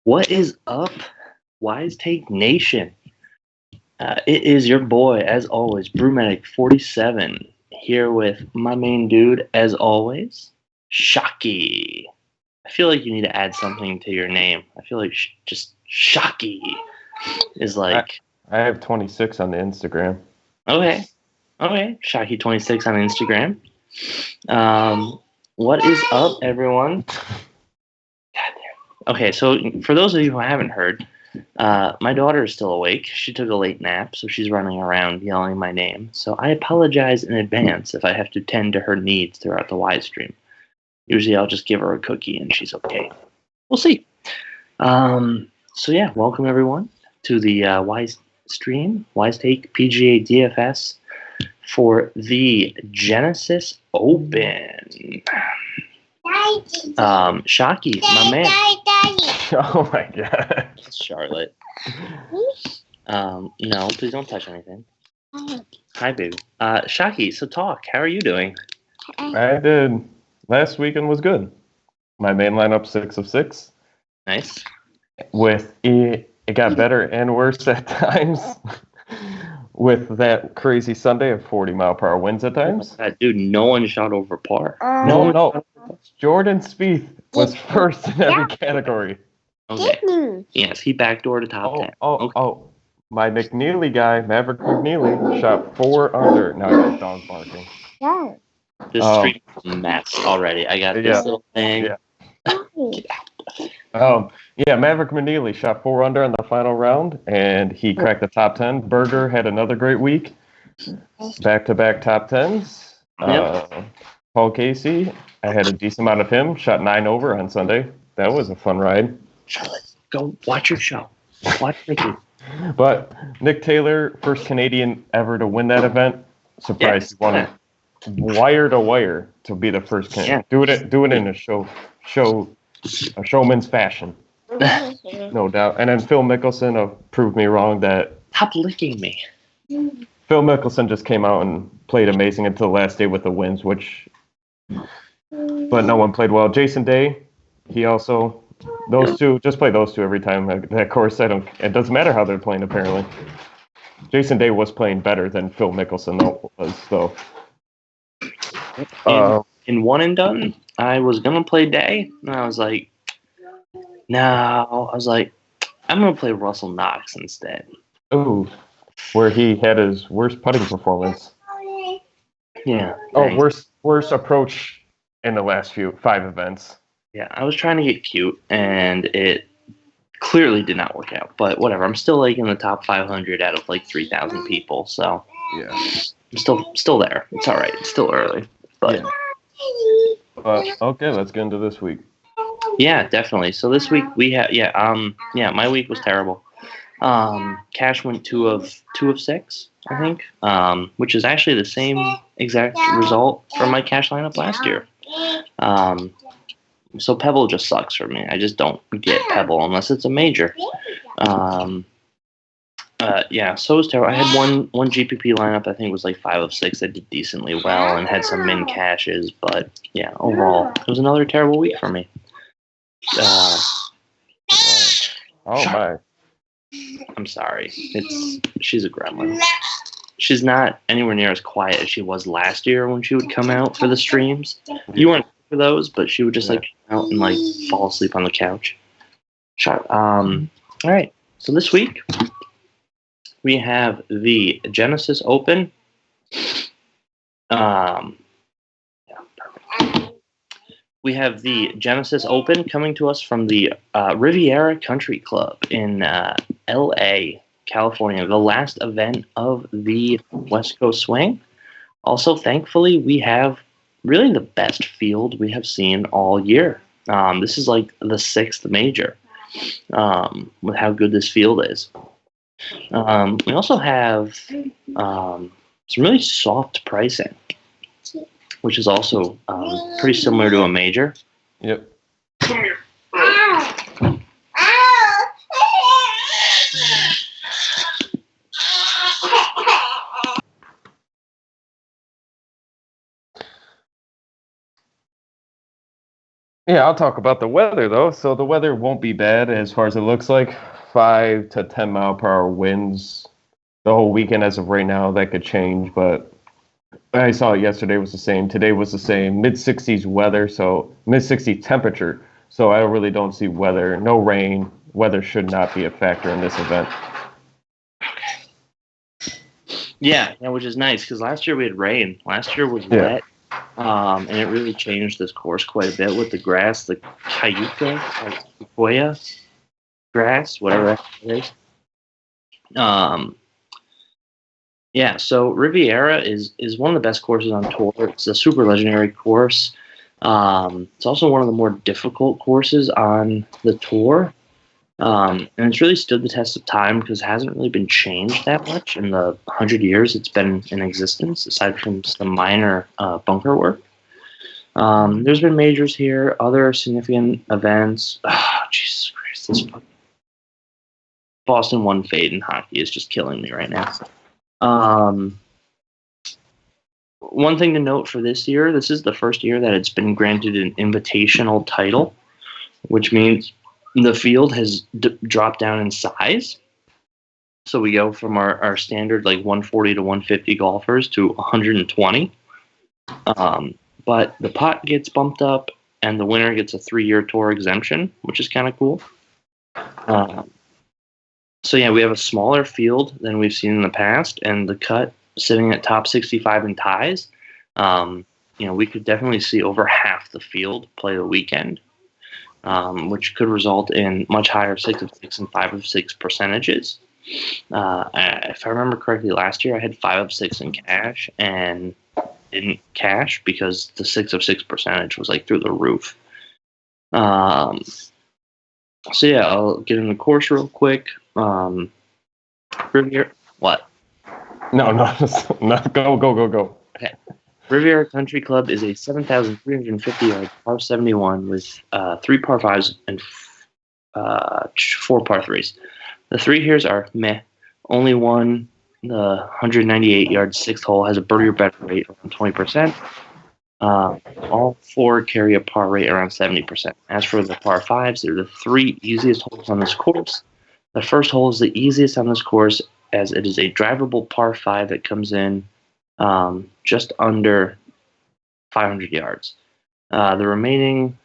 What is up, Wise Take Nation? It is your boy, as always, Brewmatic47, here with my main dude, as always, Shocky. I feel like you need to add something to your name. I feel like just Shocky is like. I have 26 on the Instagram. Okay, Shocky26 on Instagram. What is up, everyone? Okay, so for those of you who haven't heard, my daughter is still awake. She took a late nap, so she's running around yelling my name. So I apologize in advance if I have to tend to her needs throughout the live stream. Usually I'll just give her a cookie and she's okay. We'll see. So yeah, welcome everyone to the Wise stream, Wise Take PGA DFS for the Genesis Open. Shocky, my man. Oh my god. Charlotte. No, please don't touch anything. Hi, baby. Shocky, so talk. How are you doing? I did. Last weekend was good. My main lineup 6 of 6. Nice. With it got better and worse at times. With that crazy Sunday of 40-mile-per-hour winds at times. Dude, no one shot over par. No. Jordan Spieth was first in every category. Okay. Yes, he backdoored a top 10. Oh. My McNeely guy, Maverick McNeely, shot 4 under. Now I got dog barking. Yeah. This stream is a mess already. I got this little thing. Yeah. Maverick McNeely shot 4 under in the final round, and he cracked the top 10. Berger had another great week. Back-to-back top 10s. Paul Casey, I had a decent amount of him. Shot 9 over on Sunday. That was a fun ride. Charlotte, go watch your show. Watch Mickey. But Nick Taylor, first Canadian ever to win that event. Surprised he won it wire to wire to be the first Canadian. Yeah. Do it in a showman's fashion. No doubt. And then Phil Mickelson proved me wrong that. Stop licking me. Phil Mickelson just came out and played amazing until the last day with the wins, but no one played well. Jason Day, he also. Those two, just play those two every time. That course, it doesn't matter how they're playing, apparently. Jason Day was playing better than Phil Mickelson was, though. In one and done, I was going to play Day, and I was like, I'm going to play Russell Knox instead. Ooh, where he had his worst putting performance. Yeah. Worst approach in the last 5 events. Yeah, I was trying to get cute, and it clearly did not work out. But whatever, I'm still in the top 500 out of 3,000 people. So yeah, I'm still there. It's all right. It's still early, but okay, let's get into this week. Yeah, definitely. So this week we have my week was terrible. Cash went 2 of 6, I think, which is actually the same exact result from my cash lineup last year. So Pebble just sucks for me. I just don't get Pebble unless it's a major. So it was terrible. I had one GPP lineup. I think it was 5 of 6 that did decently well and had some min cashes. But yeah, overall, it was another terrible week for me. My! I'm sorry. She's a gremlin. She's not anywhere near as quiet as she was last year when she would come out for the streams. You weren't for those, but she would just come out and fall asleep on the couch. All right. So this week we have the Genesis Open. We have the Genesis Open coming to us from the Riviera Country Club in L.A., California, the last event of the West Coast Swing. Also, thankfully, we have really the best field we have seen all year. This is the 6th major with how good this field is. We also have some really soft pricing, which is also pretty similar to a major. Yep. Yeah, I'll talk about the weather though. So the weather won't be bad as far as it looks like. 5 to 10 mile per hour winds the whole weekend as of right now. That could change, but I saw it yesterday was the same. Today was the same. Mid 60s weather, so mid 60s temperature. So I really don't see weather. No rain. Weather should not be a factor in this event. Yeah, which is nice because last year we had rain. Last year was Yeah. wet, and it really changed this course quite a bit with the grass, the Sequoia grass, whatever it is. Yeah, so Riviera is one of the best courses on tour. It's a super legendary course. It's also one of the more difficult courses on the tour. And it's really stood the test of time because it hasn't really been changed that much in the 100 years it's been in existence, aside from some minor bunker work. There's been majors here, other significant events. Oh, Jesus Christ, this Boston 1 fade in hockey is just killing me right now. One thing to note for this year, this is the first year that it's been granted an invitational title, which means the field has dropped down in size. So we go from our standard like 140 to 150 golfers to 120. But the pot gets bumped up and the winner gets a 3-year tour exemption, which is kind of cool. So yeah, we have a smaller field than we've seen in the past, and the cut sitting at top 65 in ties. We could definitely see over half the field play the weekend, which could result in much higher 6 of 6 and 5 of 6 percentages. If I remember correctly, last year I had 5 of 6 in cash and didn't cash because the 6 of 6 percentage was like through the roof. So yeah, I'll get in the course real quick. Riviera, what? No, go. Okay. Riviera Country Club is a 7,350-yard par 71 with 3 par 5s and 4 par 3s. The 3 heres are meh. Only one, the 198-yard 6th hole, has a birdie or better rate around 20%. All 4 carry a par rate around 70%. As for the par 5s, they're the 3 easiest holes on this course. The first hole is the easiest on this course as it is a drivable par 5 that comes in just under 500 yards. The remaining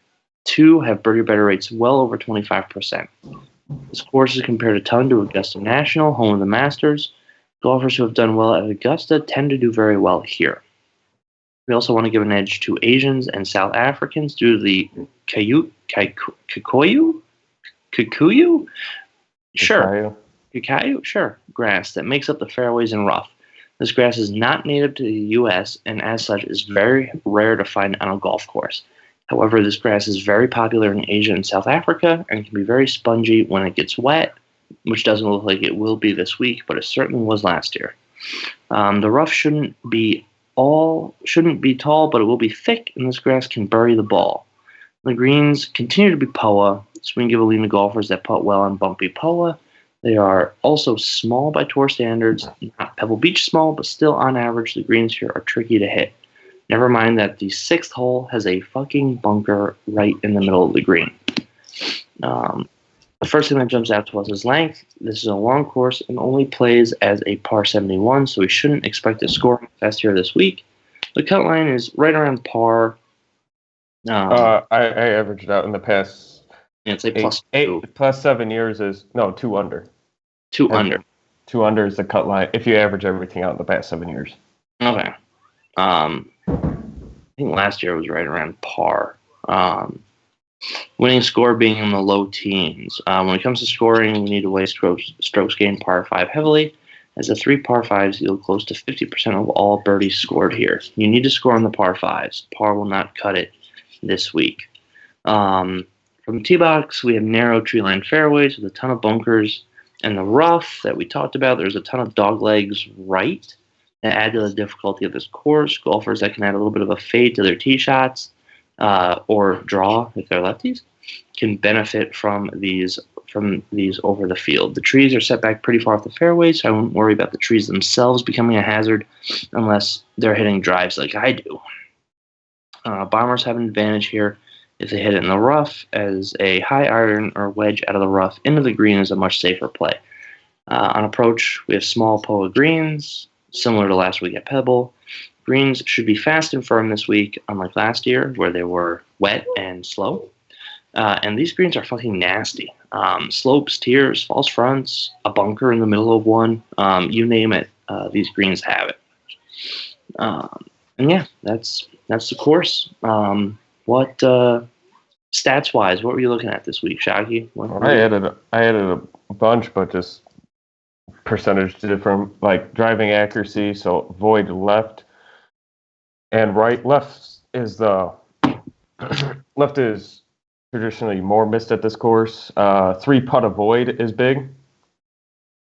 2 have birdie or better rates well over 25%. This course is compared a ton to Augusta National, home of the Masters. Golfers who have done well at Augusta tend to do very well here. We also want to give an edge to Asians and South Africans due to the Kikuyu? Sure. Kikuyu? Sure. Grass that makes up the fairways and rough. This grass is not native to the U.S. and as such is very rare to find on a golf course. However, this grass is very popular in Asia and South Africa and can be very spongy when it gets wet, which doesn't look like it will be this week, but it certainly was last year. The rough shouldn't be tall, but it will be thick, and this grass can bury the ball. The greens continue to be POA, so we can give a lean to golfers that putt well on bumpy POA. They are also small by tour standards, not Pebble Beach small, but still on average the greens here are tricky to hit. Never mind that the 6th hole has a fucking bunker right in the middle of the green. The first thing that jumps out to us is length. This is a long course and only plays as a par 71, so we shouldn't expect a scoring fest here this week. The cut line is right around par. I averaged out in the past. Yeah, it's like plus 7 years is 2 under. 2 under. 2 under is the cut line if you average everything out in the past 7 years. Okay. I think last year was right around par. Winning score being in the low teens. When it comes to scoring, we need to weigh strokes gained par 5 heavily, as the 3 par 5s yield close to 50% of all birdies scored here. You need to score on the par 5s. Par will not cut it this week. From the tee box, we have narrow tree-lined fairways with a ton of bunkers, and the rough that we talked about, there's a ton of dog legs right that add to the difficulty of this course. Golfers that can add a little bit of a fade to their tee shots or draw if they're lefties can benefit from these over the field. The trees are set back pretty far off the fairway, so I wouldn't worry about the trees themselves becoming a hazard unless they're hitting drives like I do. Bombers have an advantage here If they hit it in the rough as a high iron or wedge out of the rough into the green is a much safer play. On approach, we have small POA greens, similar to last week at Pebble. Greens should be fast and firm this week, unlike last year where they were wet and slow. And these greens are fucking nasty. Slopes, tiers, false fronts, a bunker in the middle of one, you name it, these greens have it. And yeah, that's the course. What stats wise, what were you looking at this week, Shaggy? I added a bunch, but just percentage different, like driving accuracy. So void left and right. Left is traditionally more missed at this course. 3-putt avoid is big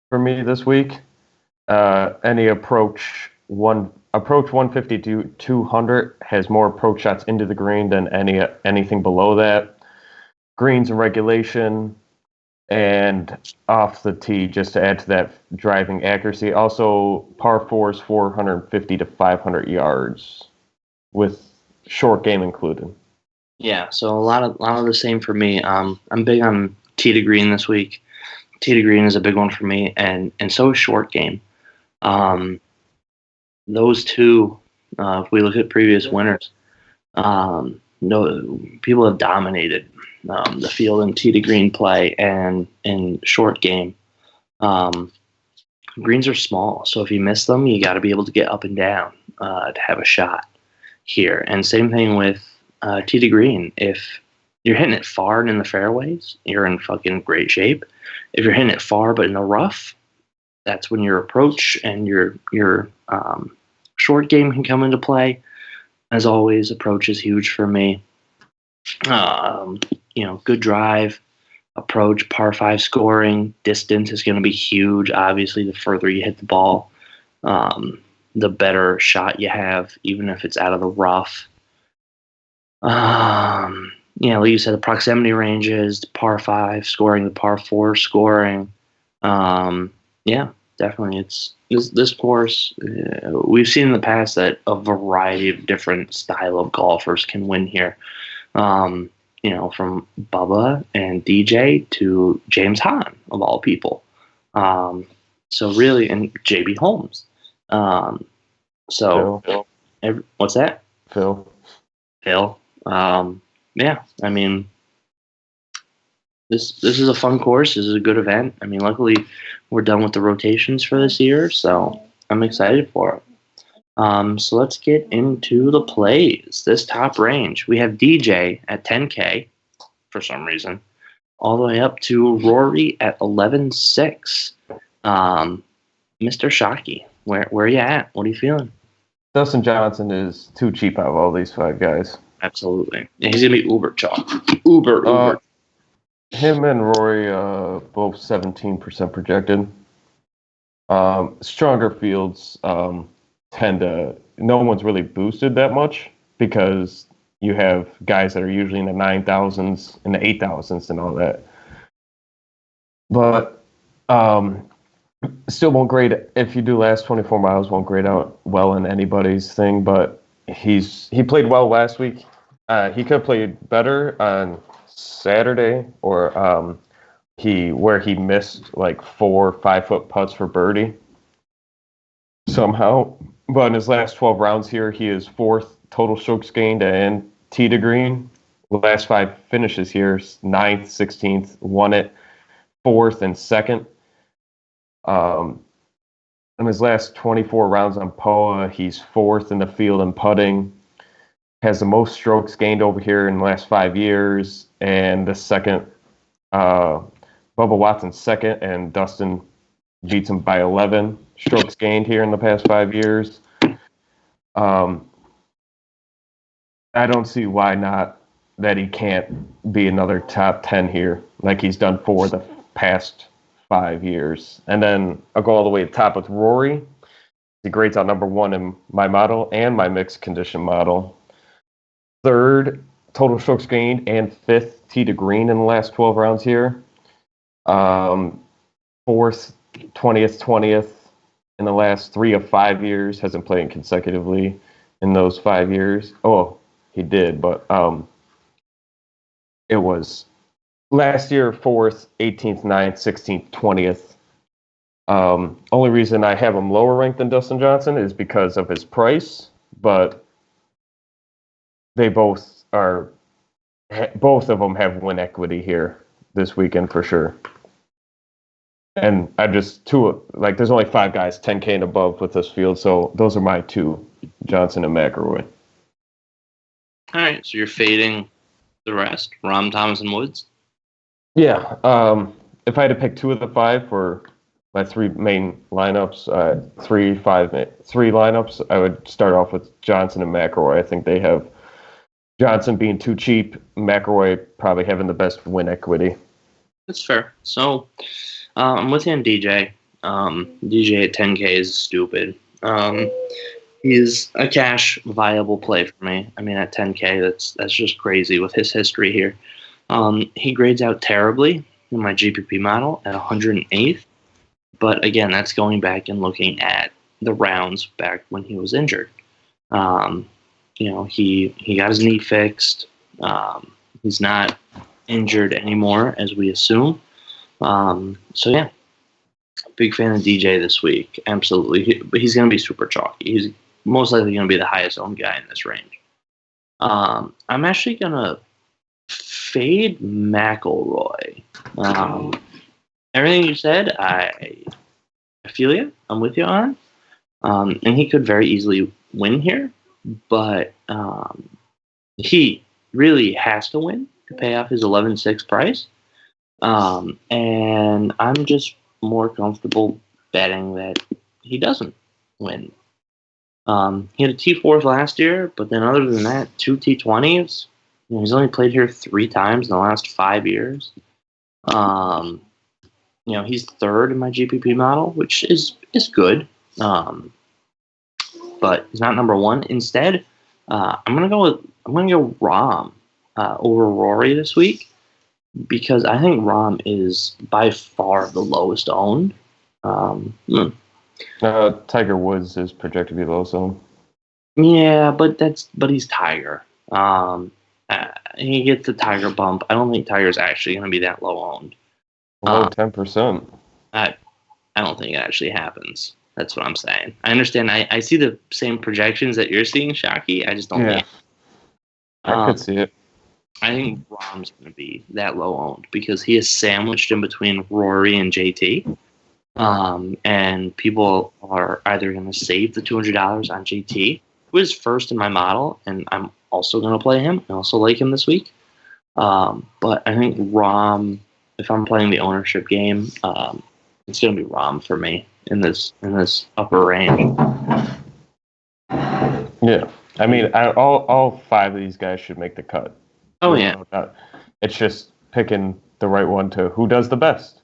for me this week. Any approach 150 to 200 has more approach shots into the green than anything below that. Greens and regulation and off the tee just to add to that driving accuracy. Also, par 4s 450 to 500 yards with short game included. Yeah, so a lot of the same for me. I'm big on tee to green this week. Tee to green is a big one for me, and so is short game. Those two, if we look at previous winners, no people have dominated the field in tee to green play and in short game. Greens are small, so if you miss them, you got to be able to get up and down to have a shot here. And same thing with tee to green. If you're hitting it far and in the fairways, you're in fucking great shape. If you're hitting it far but in the rough, that's when your approach and your short game can come into play. As always, approach is huge for me. Good drive, approach, par 5 scoring, distance is going to be huge. Obviously, the further you hit the ball, the better shot you have, even if it's out of the rough. Like you said, the proximity ranges, the par 5 scoring, the par 4 scoring. Definitely. It's this course. We've seen in the past that a variety of different style of golfers can win here. From Bubba and DJ to James Hahn, of all people. So really, and JB Holmes. Phil. What's that? Phil. I mean, this is a fun course. This is a good event. I mean, luckily we're done with the rotations for this year, so I'm excited for it. So let's get into the plays. This top range, we have DJ at 10K for some reason, all the way up to Rory at 11.6. Mr. Shockey, where are you at? What are you feeling? Dustin Johnson is too cheap out of all these 5 guys. Absolutely. Yeah, he's going to be uber chalk. Uber. Him and Rory, both 17% projected. Stronger fields tend to, no one's really boosted that much because you have guys that are usually in the 9,000s and the 8,000s and all that. But still won't grade, if you do last 24 miles, won't grade out well in anybody's thing, but he played well last week. He could have played better on Saturday, or where he missed like 4 5-foot putts for birdie somehow. But in his last 12 rounds here, he is 4th total strokes gained and tee to green. The last 5 finishes here, 9th, 16th, won it, 4th and 2nd. In his last 24 rounds on POA, he's 4th in the field in putting. Has the most strokes gained over here in the last 5 years, and the second, Bubba Watson's second, and Dustin beats him by 11 strokes gained here in the past 5 years. I don't see why not that he can't be another top 10 here, like he's done for the past 5 years. And then I'll go all the way to the top with Rory. He grades out number 1 in my model and my mixed condition model. 3rd total strokes gained and 5th tee to green in the last 12 rounds here. 4th, 20th in the last 3 of 5 years. Hasn't played consecutively in those 5 years. Oh, he did, but it was last year 4th, 18th, 9th, 16th, 20th. Only reason I have him lower ranked than Dustin Johnson is because of his price, but they both of them have win equity here this weekend for sure. And I just there's only 5 guys 10K and above with this field, so those are my 2, Johnson and McIlroy. All right, so you're fading the rest, Rahm, Thomas, and Woods? Yeah. If I had to pick 2 of the 5 for my 3 main lineups, 3 lineups, I would start off with Johnson and McIlroy. I think they have Johnson being too cheap, McIlroy probably having the best win equity. That's fair. So I'm with you on DJ. DJ at 10K is stupid. He's a cash viable play for me. I mean, at 10K, that's just crazy with his history here. He grades out terribly in my GPP model at 108th. But again, that's going back and looking at the rounds back when he was injured. He got his knee fixed. He's not injured anymore, as we assume. So yeah, big fan of DJ this week. Absolutely, but he's going to be super chalky. He's most likely going to be the highest owned guy in this range. I'm actually going to fade McIlroy. Everything you said, I feel you. I'm with you on. And he could very easily win here, but he really has to win to pay off his 11.6 price. And I'm just more comfortable betting that he doesn't win. He had a T4 last year, but then other than that, 2 T20s. He's only played here 3 times in the last 5 years. He's 3rd in my GPP model, which is good. But he's not number 1. Instead, I'm gonna go Rahm over Rory this week because I think Rahm is by far the lowest owned. Tiger Woods is projected to be lowest owned. Yeah, but he's Tiger. He gets the Tiger bump. I don't think Tiger's actually going to be that low owned. Below 10%. I don't think it actually happens. That's what I'm saying. I understand. I see the same projections that you're seeing, Shockey. I just don't think. I could see it. I think Rahm's going to be that low owned because he is sandwiched in between Rory and JT. And people are either going to save the $200 on JT, who is first in my model, and I'm also going to play him. I also like him this week. But I think Rahm, if I'm playing the ownership game, it's going to be Rahm for me in this upper range. Yeah. I mean, all 5 of these guys should make the cut. Oh, yeah. It's just picking the right one to who does the best.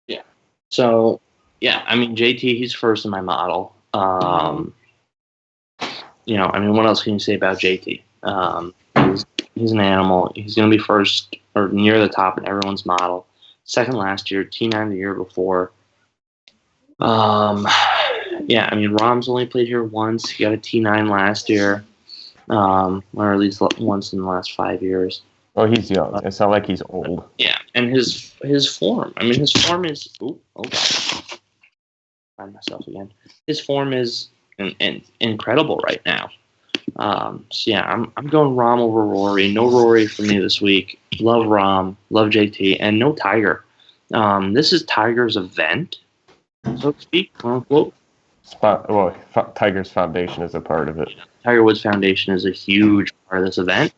Yeah. So, yeah, I mean, JT, he's first in my model. What else can you say about JT? He's an animal. He's going to be first or near the top in everyone's model. Second last year, T9 the year before. Rahm's only played here once. He got a T9 last year, or at least once in the last 5 years. Oh, he's young. It's not like he's old. Yeah, and his form. I mean, his form is. Oh God! Find myself again. His form is incredible right now. I'm going Rahm over Rory. No Rory for me this week. Love Rahm, love JT, and no Tiger. This is Tiger's event, so to speak, quote unquote. Tiger's Foundation is a part of it. Tiger Woods Foundation is a huge part of this event,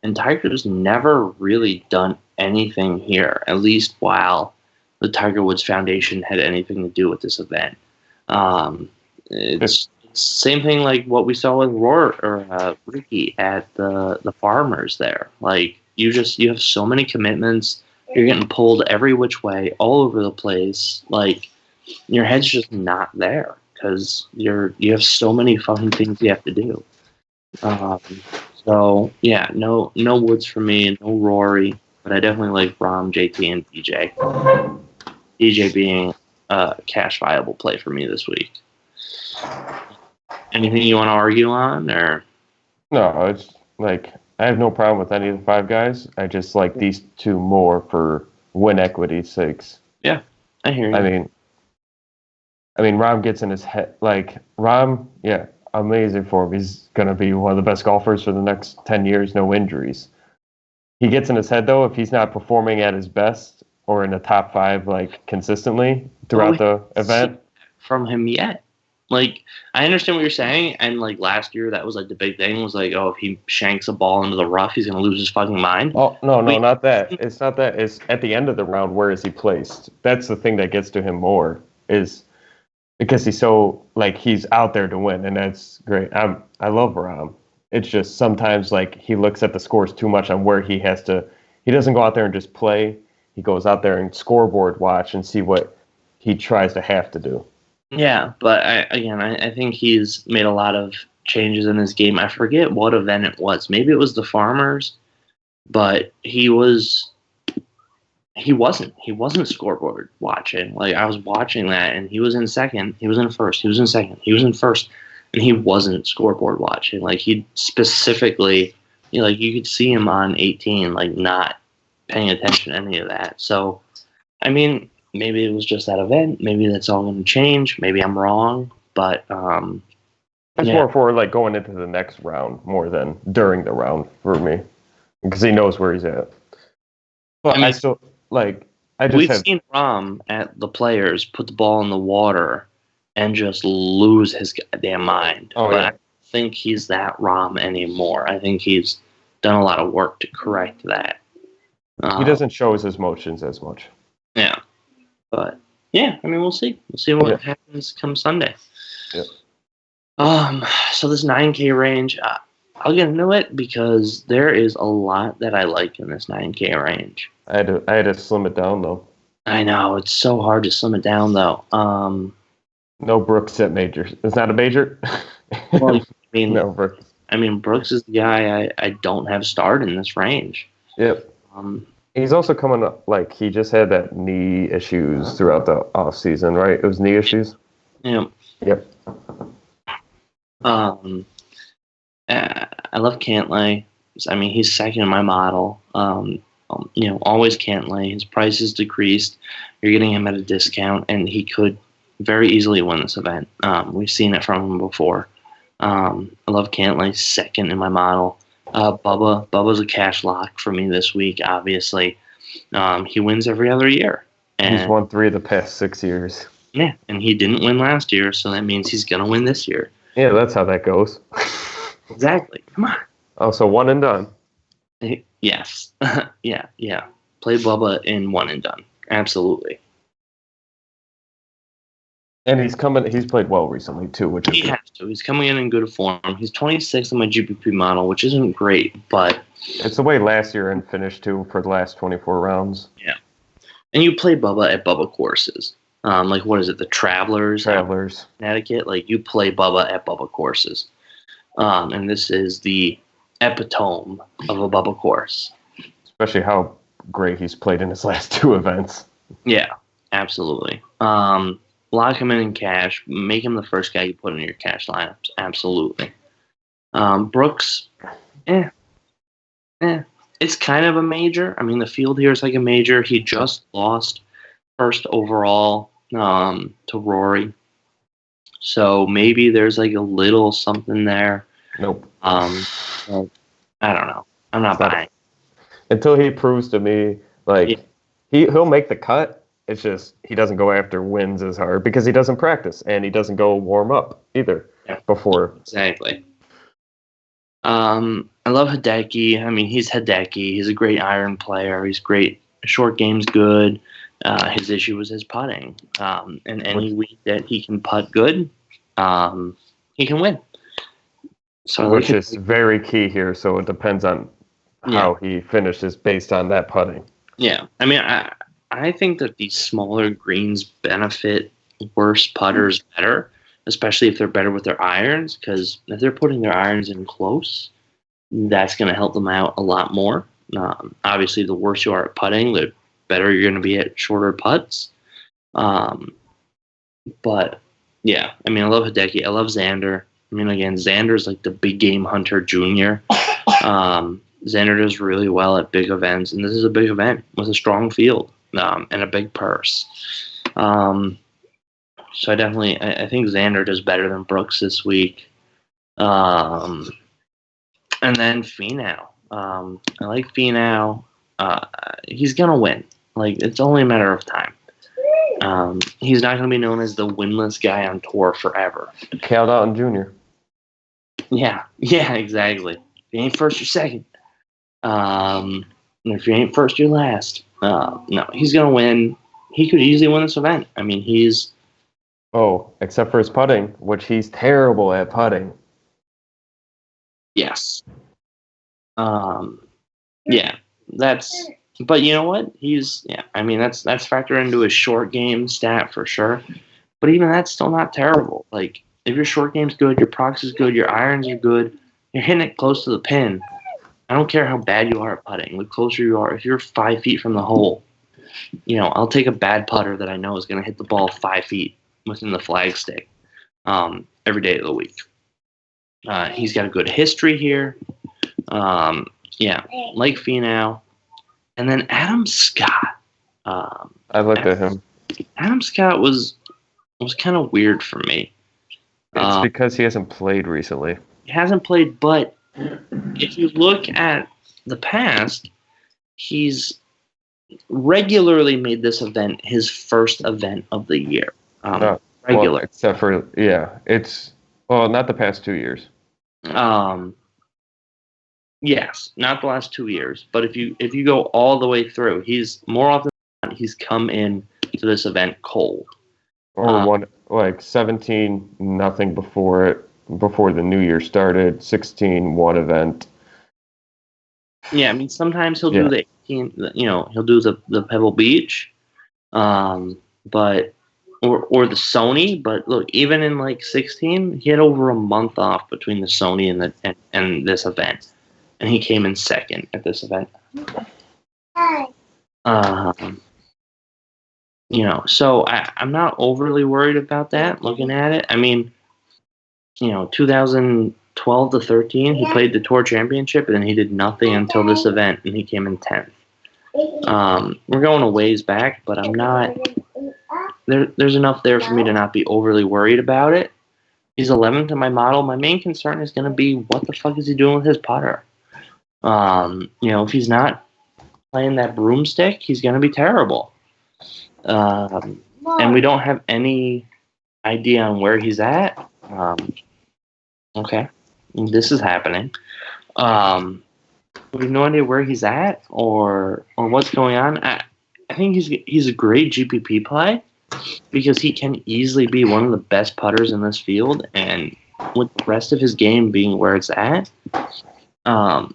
and Tiger's never really done anything here, at least while the Tiger Woods Foundation had anything to do with this event. It's same thing like what we saw with Ricky at the Farmers there. Like you have so many commitments, you're getting pulled every which way, all over the place. Like your head's just not there because you have so many fucking things you have to do. So yeah, no Woods for me, no Rory, but I definitely like Rahm, JT, and DJ. DJ being a cash viable play for me this week. Anything you want to argue on, or no? It's like I have no problem with any of the 5 guys. I just like these 2 more for win equity's sakes. Yeah, I hear you. I mean, Rahm gets in his head. Like, Rahm, yeah, amazing for him. He's going to be one of the best golfers for the next 10 years, no injuries. He gets in his head, though, if he's not performing at his best or in the top 5, like, consistently throughout the event. From him yet. Like, I understand what you're saying, and, like, last year, that was, like, the big thing was, like, oh, if he shanks a ball into the rough, he's going to lose his fucking mind. Oh, no, not that. It's not that. It's at the end of the round, where is he placed? That's the thing that gets to him more, is because he's so, like, he's out there to win, and that's great. I love Rahm. It's just sometimes, like, he looks at the scores too much on where he has to. He doesn't go out there and just play. He goes out there and scoreboard watch and see what he tries to have to do. Yeah, but I think he's made a lot of changes in his game. I forget what event it was. Maybe it was the Farmers, but he wasn't scoreboard watching. Like, I was watching that, and he was in second, he was in first, he was in second, he was in first, and he wasn't scoreboard watching. Like, he specifically, like, you could see him on 18, like, not paying attention to any of that. So, I mean, maybe it was just that event. Maybe that's all going to change. Maybe I'm wrong, but it's more for, like, going into the next round more than during the round for me, because he knows where he's at. But I still, like, we've seen Rahm at the Players put the ball in the water and just lose his goddamn mind. But I don't think he's that Rahm anymore. I think he's done a lot of work to correct that. He doesn't show his emotions as much. Yeah. But, yeah, I mean, we'll see. We'll see what happens come Sunday. Yep. So this 9K range, I'll get into it because there is a lot that I like in this 9K range. I had to slim it down, though. I know. It's so hard to slim it down, though. No Brooks at major. It's not a major? Well, no Brooks. I mean, Brooks is the guy I don't have starred in this range. Yep. He's also coming up, like, he just had that knee issues throughout the off season, right? It was knee issues? Yeah. Yep. I love Cantlay. I mean, he's second in my model. Always Cantlay. His price is decreased. You're getting him at a discount, and he could very easily win this event. We've seen it from him before. I love Cantlay, second in my model. Bubba's a cash lock for me this week, obviously. He wins every other year. And he's won 3 of the past 6 years. Yeah, and he didn't win last year, so that means he's going to win this year. Yeah, that's how that goes. Exactly. Come on. Oh, so one and done. Yes. Yeah. Play Bubba in one and done. Absolutely. And he's played well recently, too, which is has to. He's coming in good form. He's 26th on my GPP model, which isn't great, but it's the way last year and finished, too, for the last 24 rounds. Yeah. And you play Bubba at Bubba courses. Like, what is it, the Travelers? Connecticut? Like, you play Bubba at Bubba courses. And this is the epitome of a Bubba course. Especially how great he's played in his last 2 events. Yeah, absolutely. Lock him in cash. Make him the first guy you put in your cash lineups. Absolutely. Brooks, it's kind of a major. I mean, the field here is like a major. He just lost first overall to Rory. So maybe there's like a little something there. Nope. I don't know. I'm not buying. Until he proves to me, like, he'll make the cut. It's just he doesn't go after wins as hard because he doesn't practice and he doesn't go warm up either before. Exactly. I love Hideki. I mean, he's Hideki. He's a great iron player. He's great. Short game's good. His issue was his putting. And any week that he can putt good, he can win. So which is very key here. So it depends on how he finishes based on that putting. Yeah. I mean, I think that these smaller greens benefit worse putters better, especially if they're better with their irons, because if they're putting their irons in close, that's going to help them out a lot more. Obviously, the worse you are at putting, the better you're going to be at shorter putts. But, yeah, I mean, I love Hideki. I love Xander. I mean, again, Xander's like the big game hunter junior. Xander does really well at big events, and this is a big event with a strong field and a big purse. So I think Xander does better than Brooks this week. And then Finau. I like Finau. He's gonna win. Like, it's only a matter of time. He's not gonna be known as the winless guy on tour forever. Cal Dawson Jr. Yeah, exactly. If you ain't first, you're second. And if you ain't first, you're last. No, he's gonna win. He could easily win this event. I mean, he's. Oh, except for his putting, which he's terrible at putting. Yes. Yeah, that's. But you know what? I mean, that's factored into his short game stat for sure. But even that's still not terrible. Like, if your short game's good, your prox is good, your irons are good, you're hitting it close to the pin. I don't care how bad you are at putting. The closer you are, if you're 5 feet from the hole, I'll take a bad putter that I know is going to hit the ball 5 feet within the flagstick every day of the week. He's got a good history here. Like Finau. And then Adam Scott. I looked at him. Adam Scott was kind of weird for me. It's because he hasn't played recently. He hasn't played, but if you look at the past, he's regularly made this event his first event of the year. Regular. Well, except for, it's, not the past 2 years. Yes, not the last 2 years, but if you go all the way through, he's more often than not, he's come in to this event cold. Or won 17-0 before the new year started. 16-1 event. Yeah, I mean, sometimes he'll do the 18. He'll do the Pebble Beach, but or the Sony. But look, even in 16, he had over a month off between the Sony and this event. And he came in second at this event. So I'm not overly worried about that, looking at it. I mean, 2012 to 13, he played the Tour Championship, and then he did nothing until this event, and he came in 10th. We're going a ways back, but I'm not... There's enough there for me to not be overly worried about it. He's 11th in my model. My main concern is going to be, what the fuck is he doing with his putter? If he's not playing that broomstick, he's going to be terrible. And we don't have any idea on where he's at. Okay, this is happening. We have no idea where he's at or what's going on. I think he's a great GPP play because he can easily be one of the best putters in this field, and with the rest of his game being where it's at, at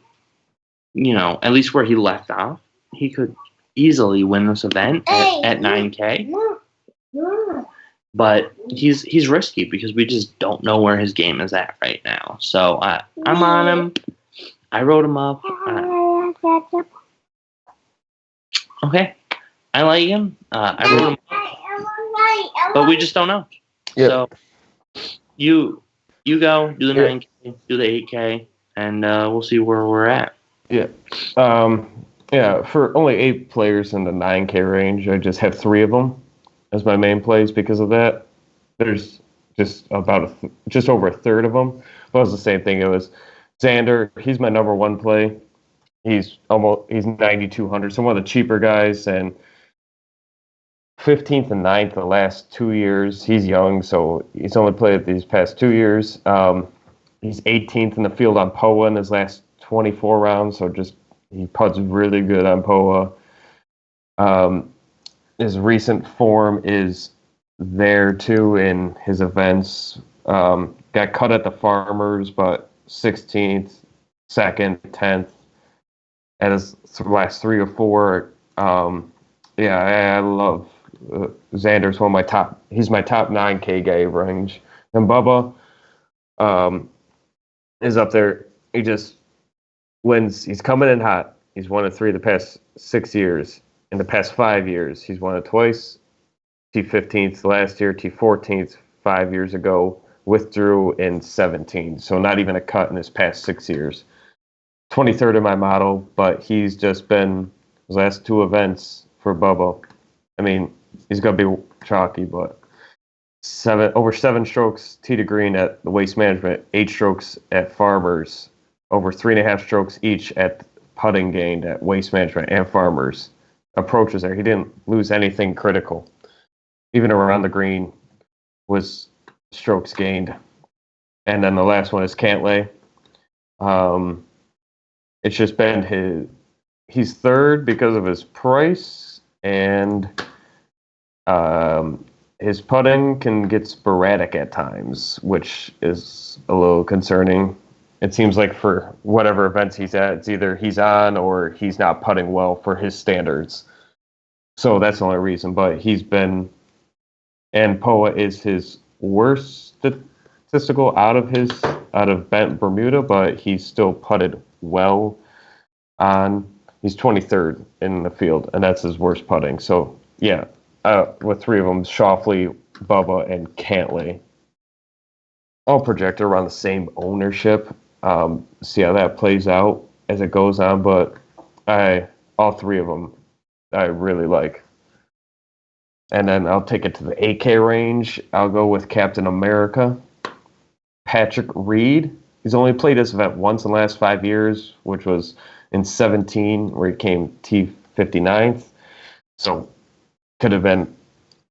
least where he left off, he could easily win this event at 9K. But he's risky because we just don't know where his game is at right now. So I'm on him. I wrote him up. Okay, I like him. I wrote him up, but we just don't know. Yep. So you go do the 9K, do the 8K, and we'll see where we're at. Yeah. For only 8 players in the 9K range, I just have 3 of them as my main plays because of that. There's just about just over a third of them. But it was the same thing. It was Xander. He's my number 1 play. He's 9,200. So one of the cheaper guys, and 15th and 9th the last 2 years. He's young, so he's only played these past 2 years. He's 18th in the field on POA in his last 24 rounds. So he putts really good on POA. His recent form is there too in his events. Got cut at the Farmers, but 16th, 2nd, 10th at his last 3 or 4. I love Xander's one of my top. He's my top 9K guy range. And Bubba is up there. He just wins. He's coming in hot. He's won it 3 of the past 6 years. In the past 5 years, he's won it twice. T15th last year, T14th 5 years ago, withdrew in 17. So not even a cut in his past 6 years. 23rd in my model, but he's just been his last two events for Bubba. I mean, he's going to be chalky, but over 7 strokes tee to green at the Waste Management, 8 strokes at Farmers, over 3.5 strokes each at putting gained at Waste Management and Farmers. Approaches there. He didn't lose anything critical. Even around the green was strokes gained. And then the last one is Cantlay. It's just been he's third because of his price, and his putting can get sporadic at times, which is a little concerning. It seems like for whatever events he's at, it's either he's on or he's not putting well for his standards. So that's the only reason. But he's been, and POA is his worst statistical out of Bent Bermuda, but he's still putted well on. He's 23rd in the field, and that's his worst putting. So yeah, with 3 of them, Schauffele, Bubba, and Cantlay, all projected around the same ownership. See how that plays out as it goes on, but all 3 of them I really like. And then I'll take it to the 8K range. I'll go with Captain America, Patrick Reed. He's only played this event once in the last 5 years, which was in 2017, where he came T59th. So could have been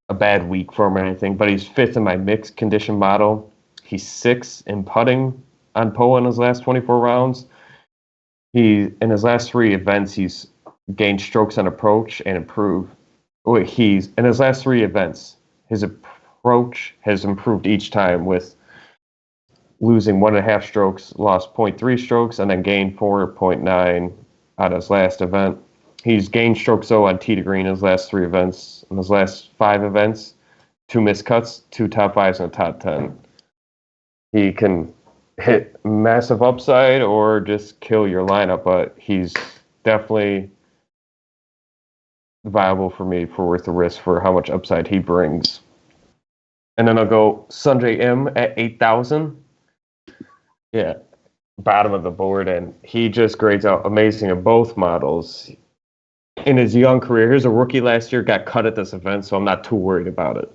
a bad week for him or anything, but he's 5th in my mixed condition model. He's 6th in putting on POA in his last 24 rounds. In his last 3 events, he's gained strokes on approach and improved. In his last 3 events, his approach has improved each time, with losing 1.5 strokes, lost 0.3 strokes, and then gained 4.9 at his last event. He's gained strokes though on tee to green in his last 3 events. In his last 5 events, 2 missed cuts, 2 top 5s, and a top 10. He can hit massive upside or just kill your lineup, but he's definitely viable for me for worth the risk for how much upside he brings. And then I'll go Sanjay M at 8,000. Yeah, bottom of the board, and he just grades out amazing in both models. In his young career, here's a rookie last year, got cut at this event, so I'm not too worried about it.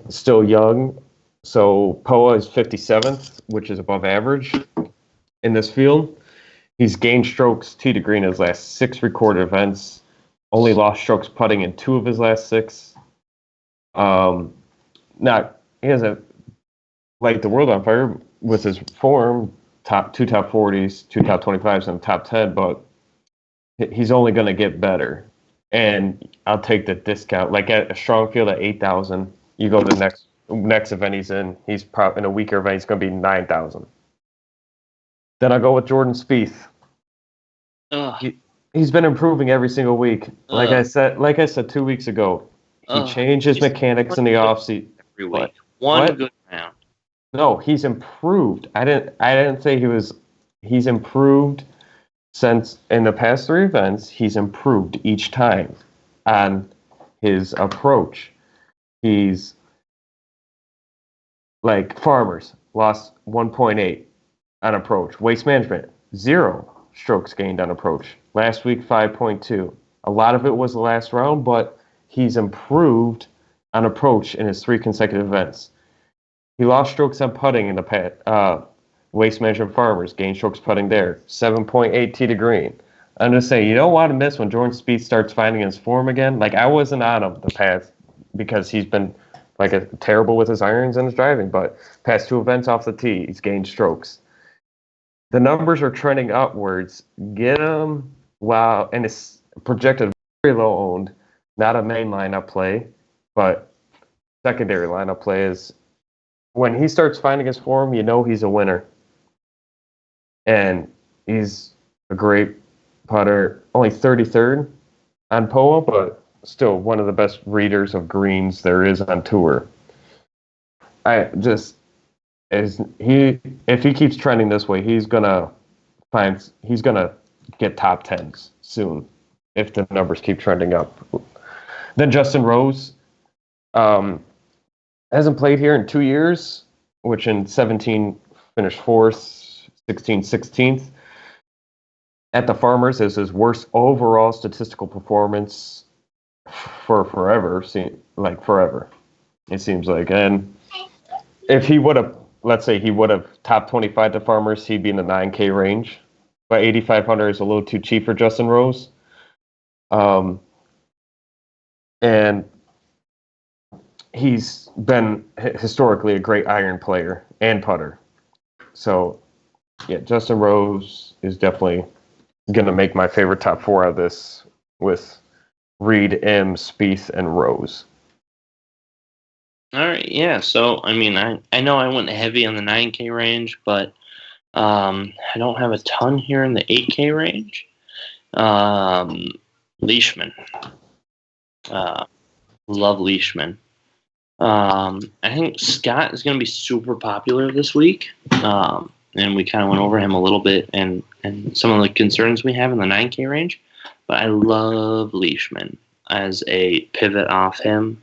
Still young, so POA is 57th, which is above average in this field. He's gained strokes tee to green in his last 6 recorded events, only lost strokes putting in 2 of his last 6. Now, he hasn't light the world on fire with his form, 2 top 40s, 2 top 25s, and top 10, but he's only going to get better. And I'll take the discount. Like at a strong field at 8,000, you go to the next event he's in, he's probably in a weaker event, he's going to be 9,000. Then I'll go with Jordan Spieth. He's been improving every single week. Like I said 2 weeks ago, he changed his mechanics in the offseason. Every week. One good round. No, he's improved. I didn't say he's improved since in the past 3 events, he's improved each time on his approach. He's like Farmers, lost 1.8 on approach. Waste Management, 0 strokes gained on approach. Last week, 5.2. A lot of it was the last round, but he's improved on approach in his 3 consecutive events. He lost strokes on putting in the past. Waste Management Farmers, gained strokes putting there. 7.8 tee to green. I'm just saying, you don't want to miss when Jordan Spieth starts finding his form again. Like, I wasn't on him the past because he's been terrible with his irons and his driving, but past 2 events off the tee, he's gained strokes. The numbers are trending upwards. Get him while, and it's projected very low owned, not a main lineup play, but secondary lineup play is when he starts finding his form, you know he's a winner. And he's a great putter, only 33rd on POA, but still one of the best readers of greens there is on tour. If he keeps trending this way, he's gonna get top 10s soon if the numbers keep trending up. Then Justin Rose hasn't played here in 2 years, which in 17 finished 4th, 16 16th. at the Farmers is his worst overall statistical performance for forever. Forever. It seems like. And if he would have, let's say he would have top 25 to Farmers, he'd be in the 9K range. But 8,500 is a little too cheap for Justin Rose. And he's been historically a great iron player and putter. So, yeah, Justin Rose is definitely going to make my favorite top 4 out of this with Reed, M, Spieth, and Rose. All right, yeah. So, I mean, I know I went heavy on the 9K range, but I don't have a ton here in the 8K range. Leishman. Love Leishman. I think Scott is going to be super popular this week. And we kind of went over him a little bit and some of the concerns we have in the 9K range. But I love Leishman as a pivot off him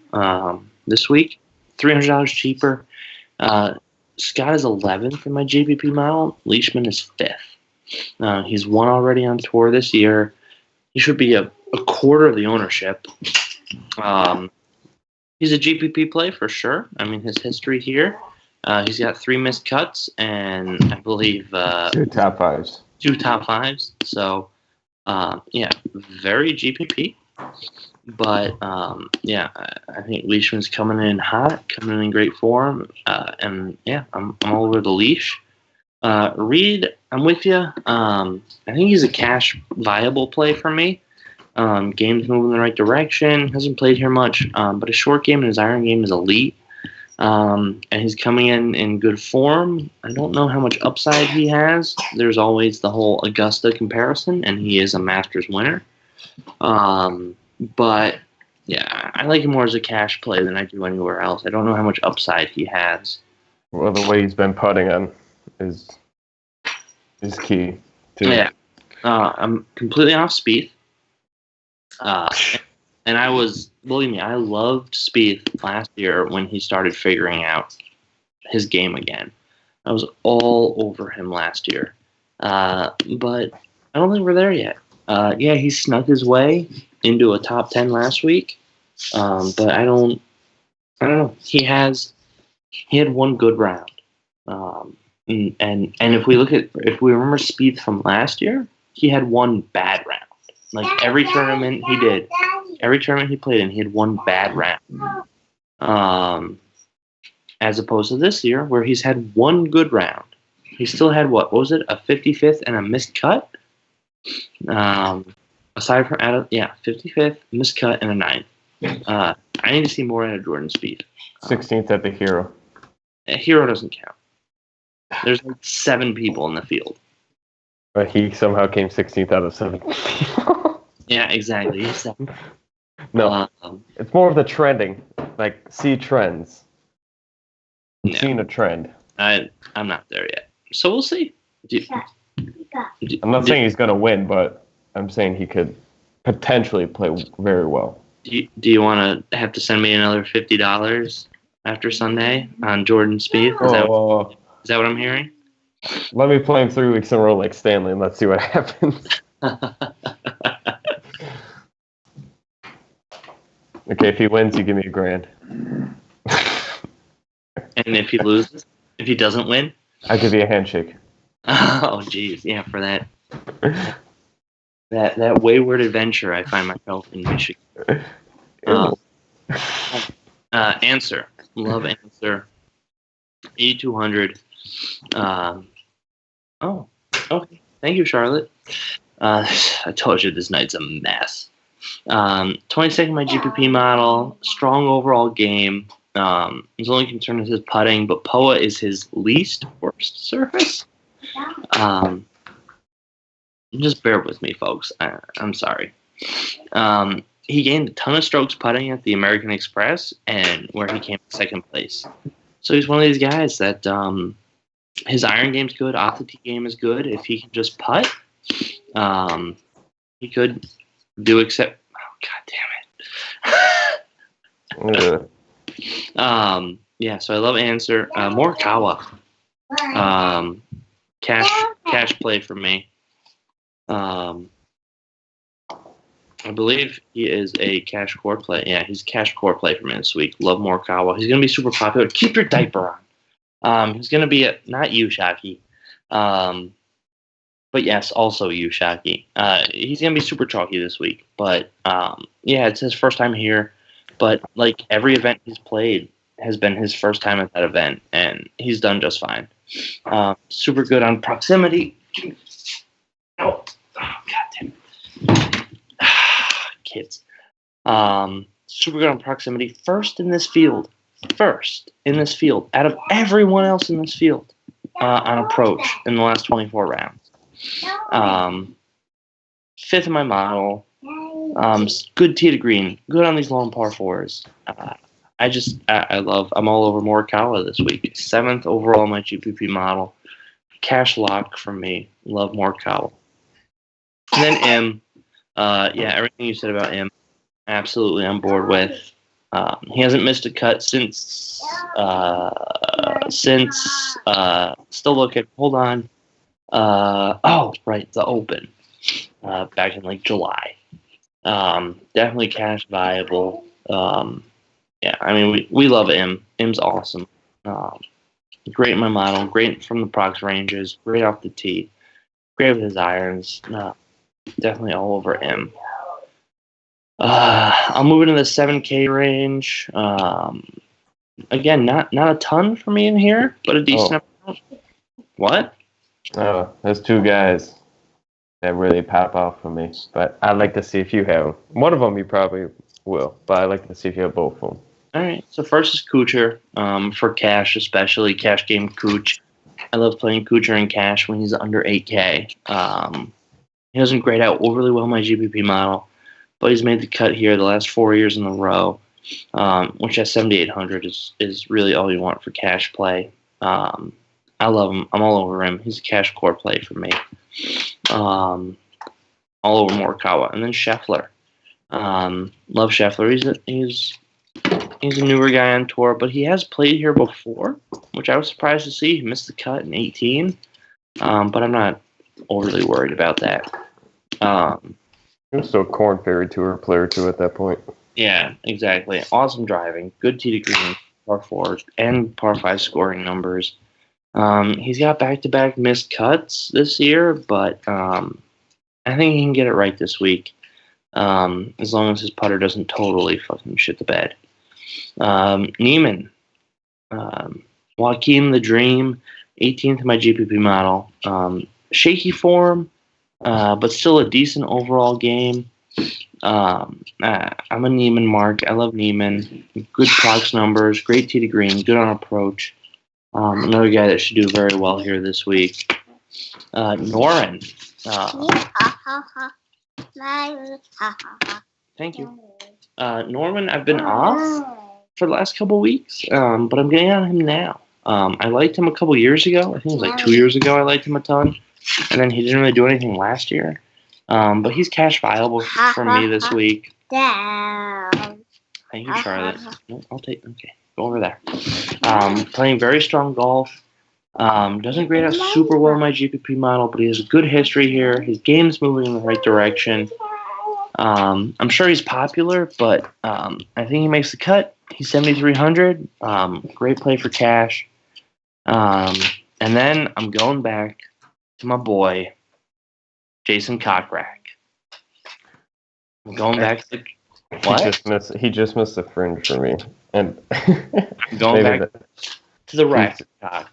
this week. $300 cheaper. Scott is 11th in my GPP model. Leishman is 5th. He's won already on tour this year. He should be a quarter of the ownership. He's a GPP play for sure. I mean, his history here. He's got 3 missed cuts and I believe 2 top 5s. 2 top 5s. So, yeah, very GPP. But, yeah, I think Leishman's coming in hot, coming in great form. And, yeah, I'm all over the leash. Reed, I'm with you. I think he's a cash viable play for me. Game's moving in the right direction. Hasn't played here much, but his short game and his iron game is elite. And he's coming in good form. I don't know how much upside he has. There's always the whole Augusta comparison, and he is a Masters winner. But, yeah, I like him more as a cash play than I do anywhere else. I don't know how much upside he has. Well, the way he's been putting on is key, too. Yeah. I'm completely off Spieth. And believe me, I loved Spieth last year when he started figuring out his game again. I was all over him last year. But I don't think we're there yet. Yeah, he snuck his way into a top 10 last week. But I don't know. He had one good round. And if we remember Spieth from last year, he had one bad round. Like every tournament he played in, he had one bad round. As opposed to this year, where he's had one good round. He still had what was it? A 55th and a missed cut. Aside from 55th, missed cut, and a 9th. I need to see more out of Jordan Spieth. 16th at the Hero. A Hero doesn't count. There's like 7 people in the field. But he somehow came 16th out of 7. Yeah, exactly. He's 7. No, it's more of the trending. Like, see trends. No. Seeing a trend. I'm not there yet. So we'll see. I'm not saying he's going to win, but I'm saying he could potentially play very well. Do you want to have to send me another $50 after Sunday on Jordan Spieth? Is that what I'm hearing? Let me play him 3 weeks in a row like Stanley, and let's see what happens. Okay, if he wins, you give me $1,000. And if he loses, if he doesn't win, I'll give you a handshake. Oh, geez, yeah, for that wayward adventure I find myself in Michigan. Answer, love Answer, 8,200. Oh, okay. Thank you, Charlotte. I told you this night's a mess. 22nd my GPP model, strong overall game. His only concern is his putting, but POA is his least worst surface. Just bear with me, folks. I'm sorry. He gained a ton of strokes putting at the American Express, and where he came in 2nd place. So he's one of these guys that his iron game's good, off the tee game is good. If he can just putt, he could do except. Oh, God damn it. Yeah, so I love Answer. Morikawa. Cash play for me. I believe he is a cash core play. Yeah, he's a cash core play for me this week. Love Morikawa. He's going to be super popular. Keep your diaper on. He's going to be not you, Shockey. But yes, also you, Shockey. He's going to be super chalky this week. But yeah, it's his first time here. But like every event he's played has been his first time at that event, and he's done just fine. Super good on proximity. Oh, God damn. Kids. Super good on proximity. First in this field. Out of everyone else in this field on approach in the last 24 rounds. Fifth in my model. Good tee to green. Good on these long par fours. I'm all over Morikawa this week. 7th overall in my GPP model. Cash lock from me. Love Morikawa. And then M. Yeah, everything you said about him, absolutely on board with. He hasn't missed a cut since still looking. Hold on. The Open. Back in like July. Definitely cash viable. Yeah, I mean we love him. Im's awesome. Great in my model. Great from the prox ranges. Great off the tee. Great with his irons. Definitely all over him. I'll move into the 7K range. Again, not a ton for me in here, but a decent amount. What? Oh, there's two guys that really pop off for me. But I'd like to see if you have them. One of them you probably will, but I'd like to see if you have both of them. All right. So first is Kuchar, for cash, especially cash game Kuch. I love playing Kuchar in cash when he's under 8K. He doesn't grade out overly well in my GPP model, but he's made the cut here the last 4 years in a row, which at 7,800 is really all you want for cash play. I love him. I'm all over him. He's a cash core play for me. All over Morikawa. And then Scheffler. Love Scheffler. He's a newer guy on tour, but he has played here before, which I was surprised to see. He missed the cut in 18, but I'm not overly worried about that. He was still a Corn Ferry Tour player too at that point. Yeah, exactly. Awesome driving, good tee to green, par 4 and par 5 scoring numbers. He's got back-to-back missed cuts this year, but I think he can get it right this week, as long as his putter doesn't totally fucking shit the bed. Neiman, Joaquin the Dream, 18th in my GPP model. Shaky form, but still a decent overall game. I'm a Neiman mark. I love Neiman. Good prox numbers, great tee to green, good on approach. Another guy that should do very well here this week. Noren. Thank you. Norman, I've been off for the last couple of weeks, but I'm getting on him now. I liked him a couple years ago. I think it was like 2 years ago I liked him a ton. And then he didn't really do anything last year. But he's cash viable for me this week. Thank you, Charlotte. No, okay. Go over there. Playing very strong golf. Doesn't grade out super well in my GPP model, but he has a good history here. His game's moving in the right direction. I'm sure he's popular, but I think he makes the cut. He's 7,300. Great play for cash. And then I'm going back to my boy, Jason Kokrak. I'm going back to what? He just missed the fringe for me. And I'm going back to the rack.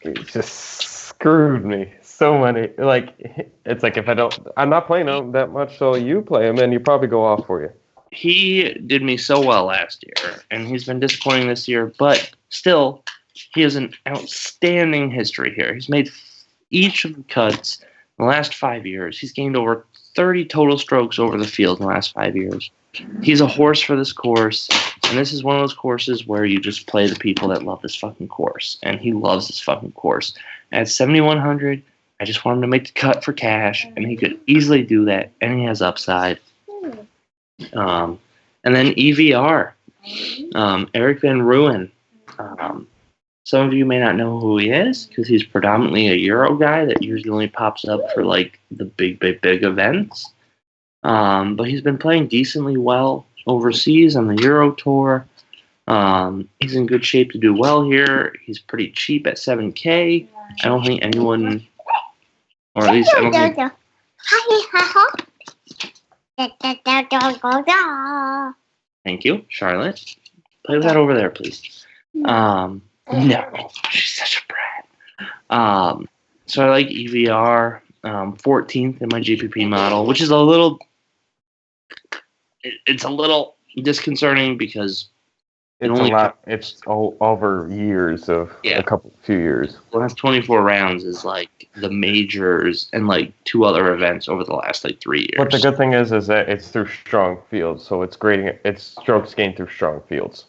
He just screwed me. So many. It's like if I'm not playing him that much, so you play him and you probably go off for you. He did me so well last year, and he's been disappointing this year, but still, he has an outstanding history here. He's made each of the cuts in the last 5 years. He's gained over 30 total strokes over the field in the last 5 years. He's a horse for this course, and this is one of those courses where you just play the people that love this fucking course, and he loves this fucking course. At 7,100, I just want him to make the cut for cash, and he could easily do that, and he has upside. And then EVR, Eric Van Rooyen, Some of you may not know who he is because he's predominantly a Euro guy that usually only pops up for like the big events. But he's been playing decently well overseas on the Euro Tour. He's in good shape to do well here. He's pretty cheap at 7K. I don't think anyone, or at least I don't think. Thank you, Charlotte. Play with that over there, please. No, she's such a brat. So I like EVR 14th in my GPP model, which is a little. It's a little disconcerting because it's over years of a few years. The last 24 rounds is like the majors and like 2 other events over the last like 3 years. But the good thing is that it's through strong fields, so it's strokes gained through strong fields.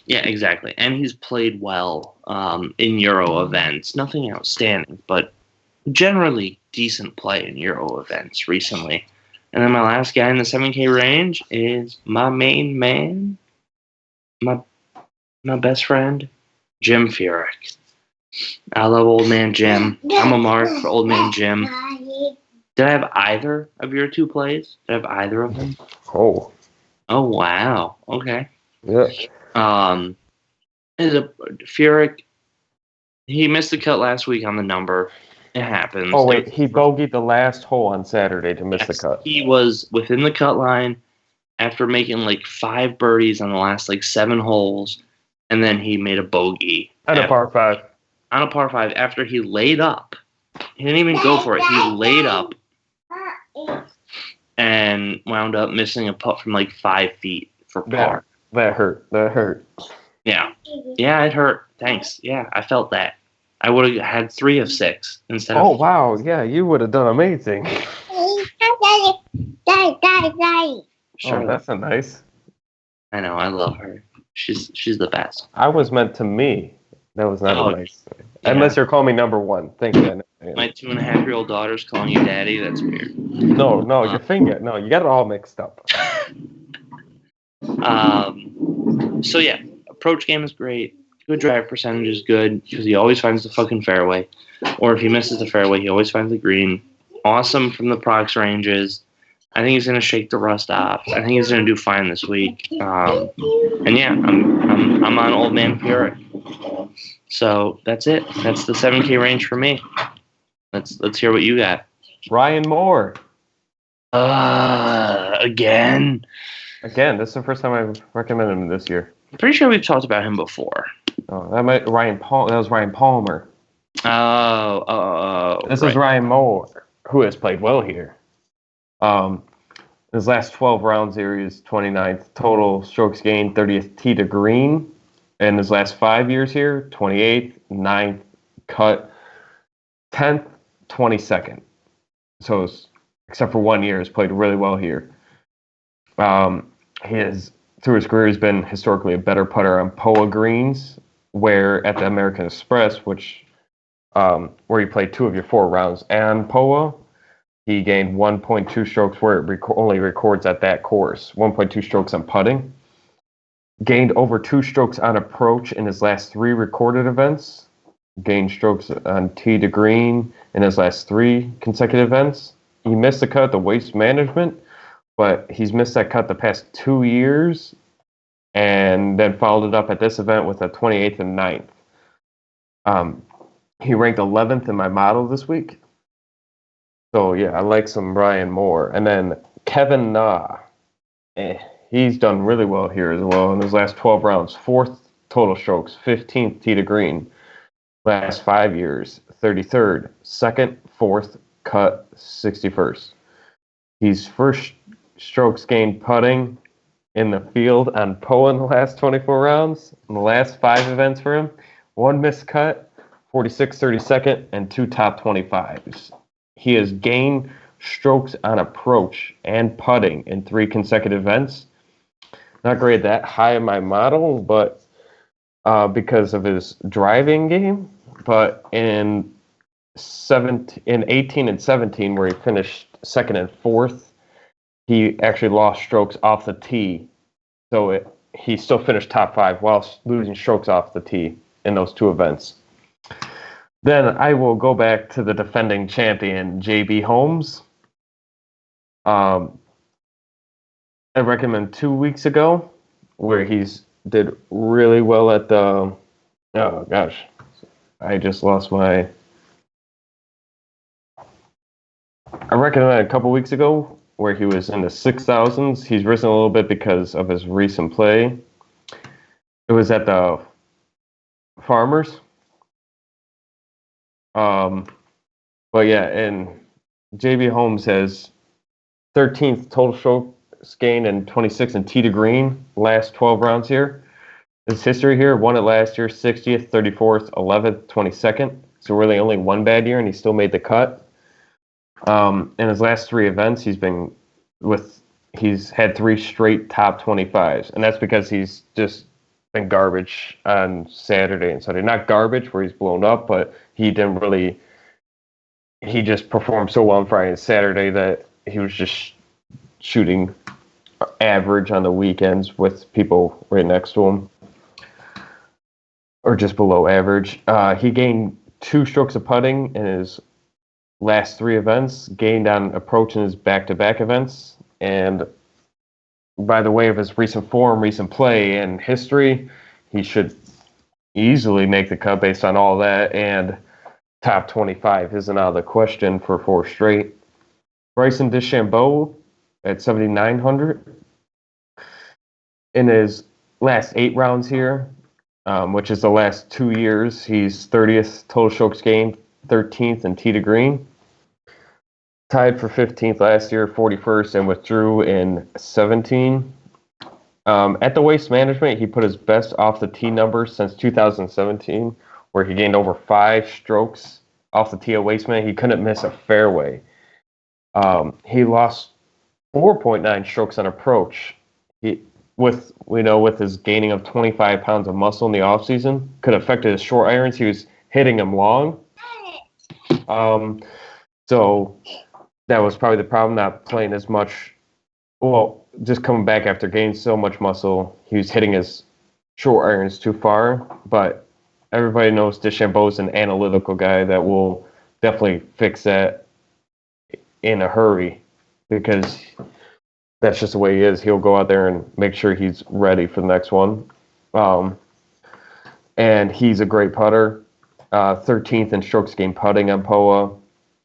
Yeah, exactly. And he's played well in Euro events. Nothing outstanding, but generally decent play in Euro events recently. And then my last guy in the 7K range is my main man, my best friend, Jim Furyk. I love old man Jim. I'm a mark for old man Jim. Did I have either of your 2 plays? Did I have either of them? Oh, wow. Okay. Yeah. Is a Furyk. He missed the cut last week on the number. It happens. Oh wait, he bogeyed the last hole on Saturday to miss the cut. He was within the cut line after making like 5 birdies on the last like 7 holes, and then he made a bogey on a par 5. On a par 5 after he laid up. He didn't even go for it. He laid up and wound up missing a putt from like 5 feet for par. That hurt. Yeah, it hurt. Thanks. Yeah, I felt that. I would have had 3 of 6 instead of. Oh wow! Yeah, you would have done amazing. Sure. Oh, that's a nice. I know. I love her. She's the best. I was meant to me. That was not a nice. Yeah. Unless you're calling me number 1. Thank you. My 2.5-year-old daughter's calling you daddy. That's weird. No, your finger. No, you got it all mixed up. So yeah, approach game is great. Good drive percentage is good because he always finds the fucking fairway. Or if he misses the fairway, he always finds the green. Awesome from the prox ranges. I think he's going to shake the rust off. I think he's going to do fine this week. And yeah, I'm on old man Furyk. So that's it. That's the 7K range for me. Let's hear what you got. Ryan Moore. Again. This is the first time I've recommended him this year. I'm pretty sure we've talked about him before. Oh, that was Ryan Palmer. This is Ryan Moore, who has played well here. His last 12 rounds here, he's 29th total strokes gained, 30th tee to green. And his last 5 years here, 28th, 9th, cut, 10th, 22nd. So, except for 1 year, he's played really well here. Through his career, he's been historically a better putter on POA greens, where at the American Express, where he played 2 of your 4 rounds on POA, he gained 1.2 strokes where it only records at that course, 1.2 strokes on putting. Gained over 2 strokes on approach in his last 3 recorded events. Gained strokes on tee to green in his last 3 consecutive events. He missed the cut at the Waste Management, but he's missed that cut the past 2 years, and then followed it up at this event with a 28th and 9th. He ranked 11th in my model this week. So, yeah, I like some Ryan Moore. And then Kevin Na. He's done really well here as well in his last 12 rounds. 4th total strokes, 15th tee to green. Last 5 years, 33rd, 2nd, 4th, cut, 61st. He's first strokes gained putting in the field on POA in the last 24 rounds. In the last 5 events for him, 1 missed cut, 46th, 32nd, and 2 top 25s. He has gained strokes on approach and putting in 3 consecutive events. Not great that high in my model, but because of his driving game. But in 18 and 17, where he finished 2nd and 4th, he actually lost strokes off the tee. So he still finished top 5 while losing strokes off the tee. in those two events. Then I will go back to the defending champion, JB Holmes. I recommend 2 weeks ago, where he's did really well at the. Oh gosh, I just lost my. I recommended a couple weeks ago where he was in the 6,000s. He's risen a little bit because of his recent play. It was at the Farmers. But yeah, and JB Holmes has 13th total strokes gained and 26 in tee to green last 12 rounds here. His history here, won it last year, 60th, 34th, 11th, 22nd. So really only one bad year, and he still made the cut. In his last 3 events, he's had 3 straight top 25s, and that's because he's just been garbage on Saturday and Sunday. Not garbage where he's blown up, but he just performed so well on Friday and Saturday that he was just shooting average on the weekends with people right next to him, or just below average. He gained 2 strokes of putting in his last 3 events, gained on approach in his back-to-back events, and by the way of his recent form, recent play, and history, he should easily make the cut based on all that, and top 25 isn't out of the question for 4 straight. Bryson DeChambeau at 7,900. In his last 8 rounds here, which is the last 2 years, he's 30th total strokes gained, 13th in tee to green. Tied for 15th last year, 41st, and withdrew in 17. At the Waste Management, he put his best off the tee numbers since 2017, where he gained over 5 strokes off the tee at Waste Management. He couldn't miss a fairway. He lost 4.9 strokes on approach. With his gaining of 25 pounds of muscle in the offseason, could have affected his short irons. He was hitting them long. So that was probably the problem, not playing as much. Well, just coming back after gaining so much muscle, he was hitting his short irons too far. But everybody knows DeChambeau is an analytical guy that will definitely fix that in a hurry, because that's just the way he is. He'll go out there and make sure he's ready for the next one. And he's a great putter. 13th in strokes gained putting on POA,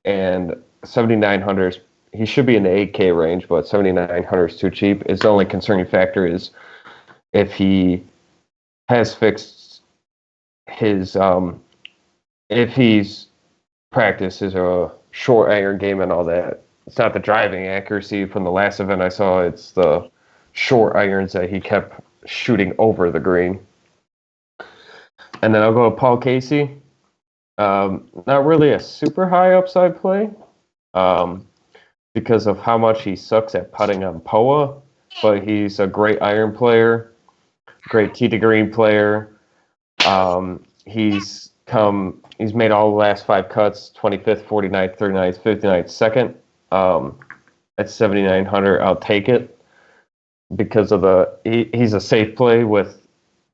and 7,900. He should be in the 8K range, but 7,900 is too cheap. His only concerning factor is if he has fixed his, if he's practiced his short iron game and all that. It's not the driving accuracy from the last event I saw. It's the short irons that he kept shooting over the green. And then I'll go to Paul Casey. Not really a super high upside play because of how much he sucks at putting on POA, but he's a great iron player, great tee to green player. He's made all the last 5 cuts, 25th, 49th, 39th, 59th, second. At 7,900, I'll take it because of he's a safe play with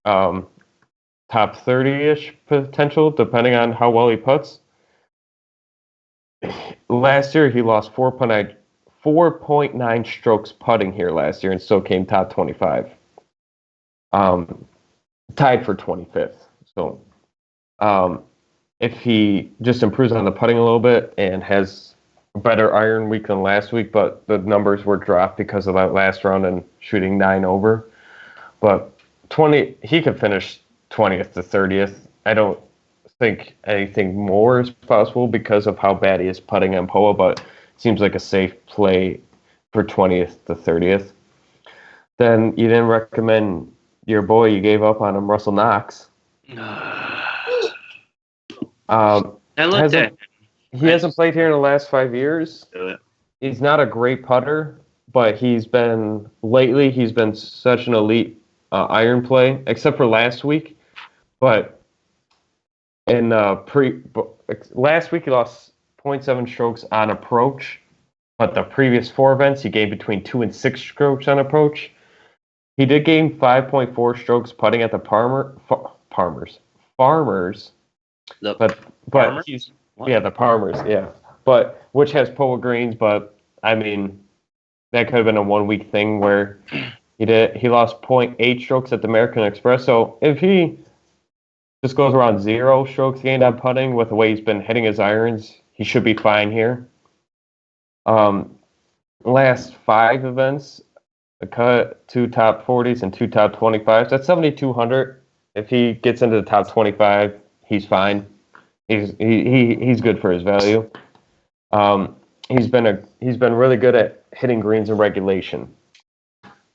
top 30-ish potential, depending on how well he puts. Last year, he lost 4.9 strokes putting here last year and still came top 25. Tied for 25th. So if he just improves on the putting a little bit and has a better iron week than last week, but the numbers were dropped because of that last round and shooting 9 over. But he could finish 20th to 30th. I don't think anything more is possible because of how bad he is putting on POA, but it seems like a safe play for 20th to 30th. Then you didn't recommend your boy, you gave up on him, Russell Knox. He hasn't played here in the last 5 years. He's not a great putter, but he's been such an elite iron play, except for last week. But in last week he lost 0.7 strokes on approach, but the previous 4 events he gained between 2 and 6 strokes on approach. He did gain 5.4 strokes putting at the Farmers. Farmers, but Farmers? he's the Farmers, yeah. But which has Polo Greens, but I mean that could have been a 1 week thing where he lost 0.8 strokes at the American Express. So if he just goes around 0 strokes gained on putting with the way he's been hitting his irons, he should be fine here. Last 5 events, a cut, 2 top 40s and 2 top 25s. That's 7,200. If he gets into the top 25, he's fine. He's good for his value. He's been really good at hitting greens in regulation,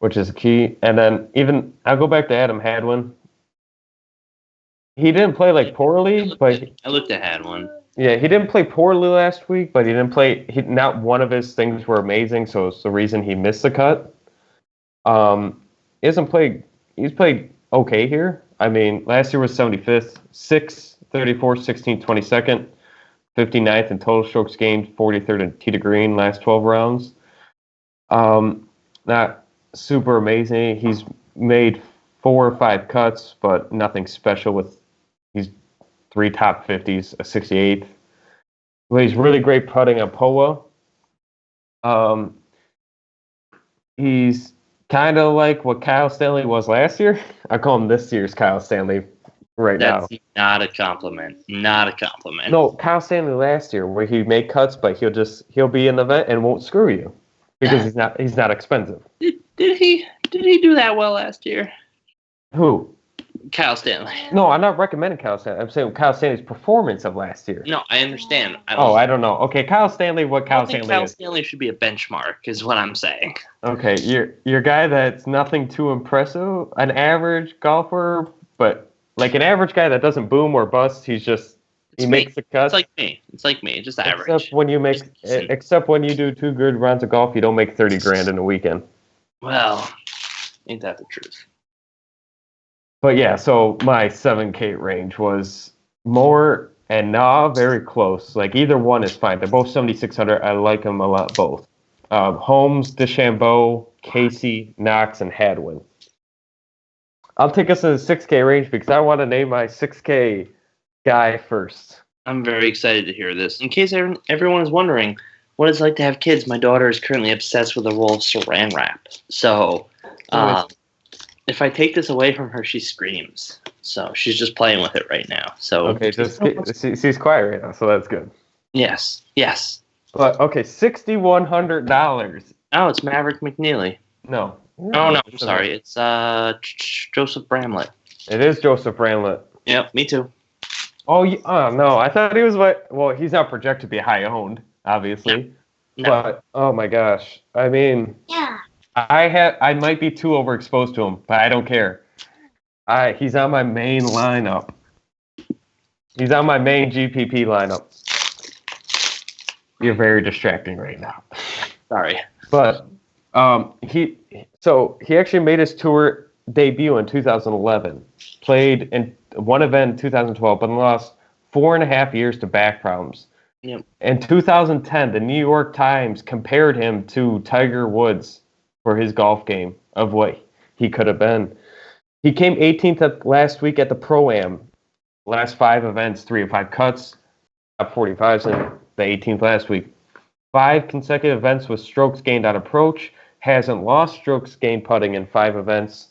which is key. And then even I'll go back to Adam Hadwin. He didn't play poorly, but I looked at Hadwin. Yeah, he didn't play poorly last week, but he didn't play. Not one of his things were amazing, so it's the reason he missed the cut. He hasn't played. He's played okay here. I mean, last year was 75th, 6th, 34th, 16th, 22nd, 59th in total strokes gained, 43rd in tee to green last 12 rounds. Not super amazing. He's made 4 or 5 cuts, but nothing special. He's 3 top 50s, a 68th. Well, he's really great putting on POA. He's kind of like what Kyle Stanley was last year. I call him this year's Kyle Stanley now. That's not a compliment. Not a compliment. No, Kyle Stanley last year, where he made cuts, but he'll be in the event and won't screw you because he's not expensive. Did he do that well last year? Who? Kyle Stanley. No, I'm not recommending Kyle Stanley. I'm saying Kyle Stanley's performance of last year. No, I understand. I don't know. Okay, Kyle Stanley, Kyle Stanley should be a benchmark, is what I'm saying. Okay, you're a guy that's nothing too impressive, an average golfer, but like an average guy that doesn't boom or bust. He makes the cuts. It's like me, just average. Except when you do 2 good rounds of golf, you don't make $30,000 in a weekend. Well, ain't that the truth? But yeah, so my 7K range was Moore and Na very close. Like either one is fine. They're both 7,600. I like them a lot both. Holmes, DeChambeau, Casey, Knox, and Hadwin. I'll take us in the 6K range because I want to name my 6K guy first. I'm very excited to hear this. In case everyone is wondering what it's like to have kids, my daughter is currently obsessed with the roll of saran wrap. So, if I take this away from her, she screams. So she's just playing with it right now. So okay, she's quiet right now, so that's good. Yes. But okay, $6,100. Oh, it's Maverick McNeely. No. Oh no, I'm sorry. It's Joseph Bramlett. It is Joseph Bramlett. Yep, me too. Oh no, I thought he was he's not projected to be high owned, obviously. No. But oh my gosh, I mean, yeah. I might be too overexposed to him, but I don't care. He's on my main lineup. He's on my main GPP lineup. You're very distracting right now. Sorry. But he actually made his tour debut in 2011. Played in one event in 2012, but lost 4.5 years to back problems. Yep. In 2010, the New York Times compared him to Tiger Woods for his golf game of what he could have been. He came 18th last week at the Pro-Am. Last 5 events, 3 of 5 cuts, top 45s in the 18th last week. 5 consecutive events with strokes gained on approach. Hasn't lost strokes gained putting in 5 events.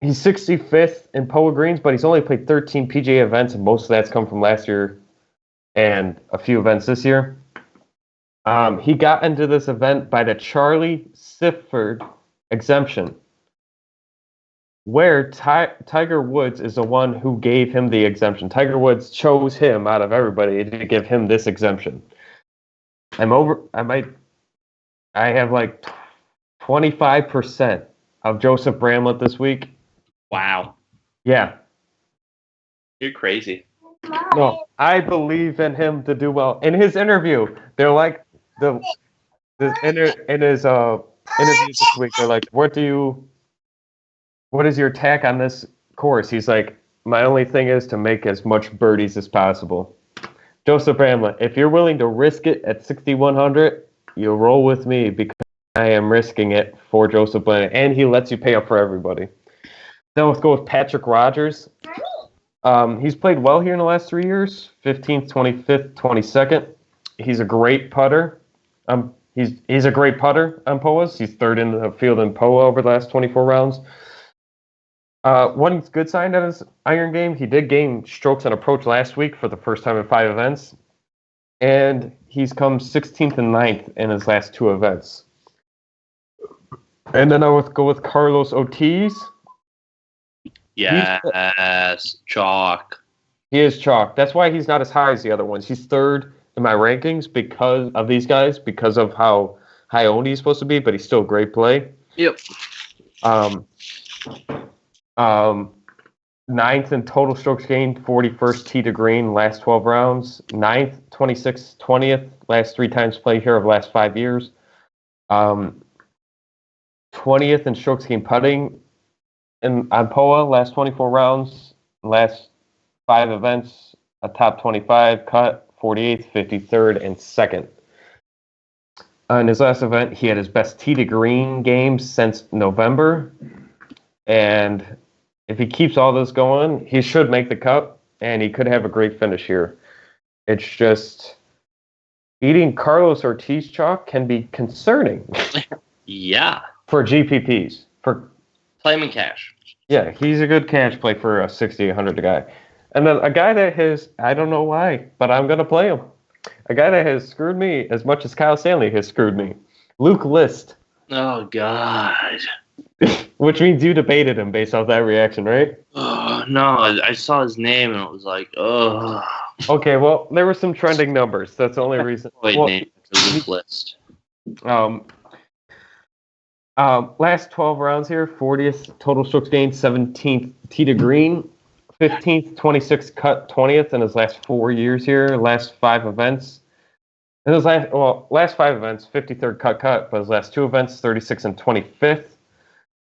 He's 65th in Polo Greens, but he's only played 13 PGA events, and most of that's come from last year and a few events this year. He got into this event by the Charlie Sifford exemption, where Tiger Woods is the one who gave him the exemption. Tiger Woods chose him out of everybody to give him this exemption. I have like 25% of Joseph Bramlett this week. Wow. Yeah. You're crazy. No, I believe in him to do well. In his interview, they're like in his interview this week, they're like, what is your attack on this course? He's like, my only thing is to make as much birdies as possible. Joseph Bramlett, if you're willing to risk it at 6,100, you'll roll with me because I am risking it for Joseph Bramlett, and he lets you pay up for everybody. Then let's go with Patrick Rogers. He's played well here in the last 3 years, 15th, 25th, 22nd. He's a great putter. He's a great putter on POAs. He's third in the field in POA over the last 24 rounds. One good sign of his iron game, he did gain strokes on approach last week for the first time in 5 events. And he's come 16th and 9th in his last 2 events. And then I would go with Carlos Ortiz. Yes, chalk. He is chalk. That's why he's not as high as the other ones. He's third in my rankings because of these guys, because of how high owned he's supposed to be, but he's still a great play. Yep. 9th in total strokes gained, 41st tee to green, last 12 rounds. 9th, 26th, 20th, last 3 times played here of the last 5 years. 20th in strokes gained putting on POA, last 24 rounds, last 5 events, a top 25 cut, 48th, 53rd, and 2nd. In his last event, he had his best tee to green game since November. And if he keeps all this going, he should make the cut, and he could have a great finish here. It's just eating Carlos Ortiz chalk can be concerning. Yeah. For GPPs. Play him in cash. Yeah, he's a good cash play for a 6,800 guy. And then a guy that has, I don't know why, but I'm going to play him. A guy that has screwed me as much as Kyle Stanley has screwed me. Luke List. Oh, God. Which means you debated him based off that reaction, right? Oh, no, I saw his name and it was like, oh. Okay, well, there were some trending numbers. That's the only reason. Name Luke List. Last 12 rounds here, 40th total strokes gained, 17th tee to green, 15th, 26th cut, 20th in his last 4 years here, last 5 events. In his last 5 events, 53rd cut, but his last 2 events, 36th and 25th.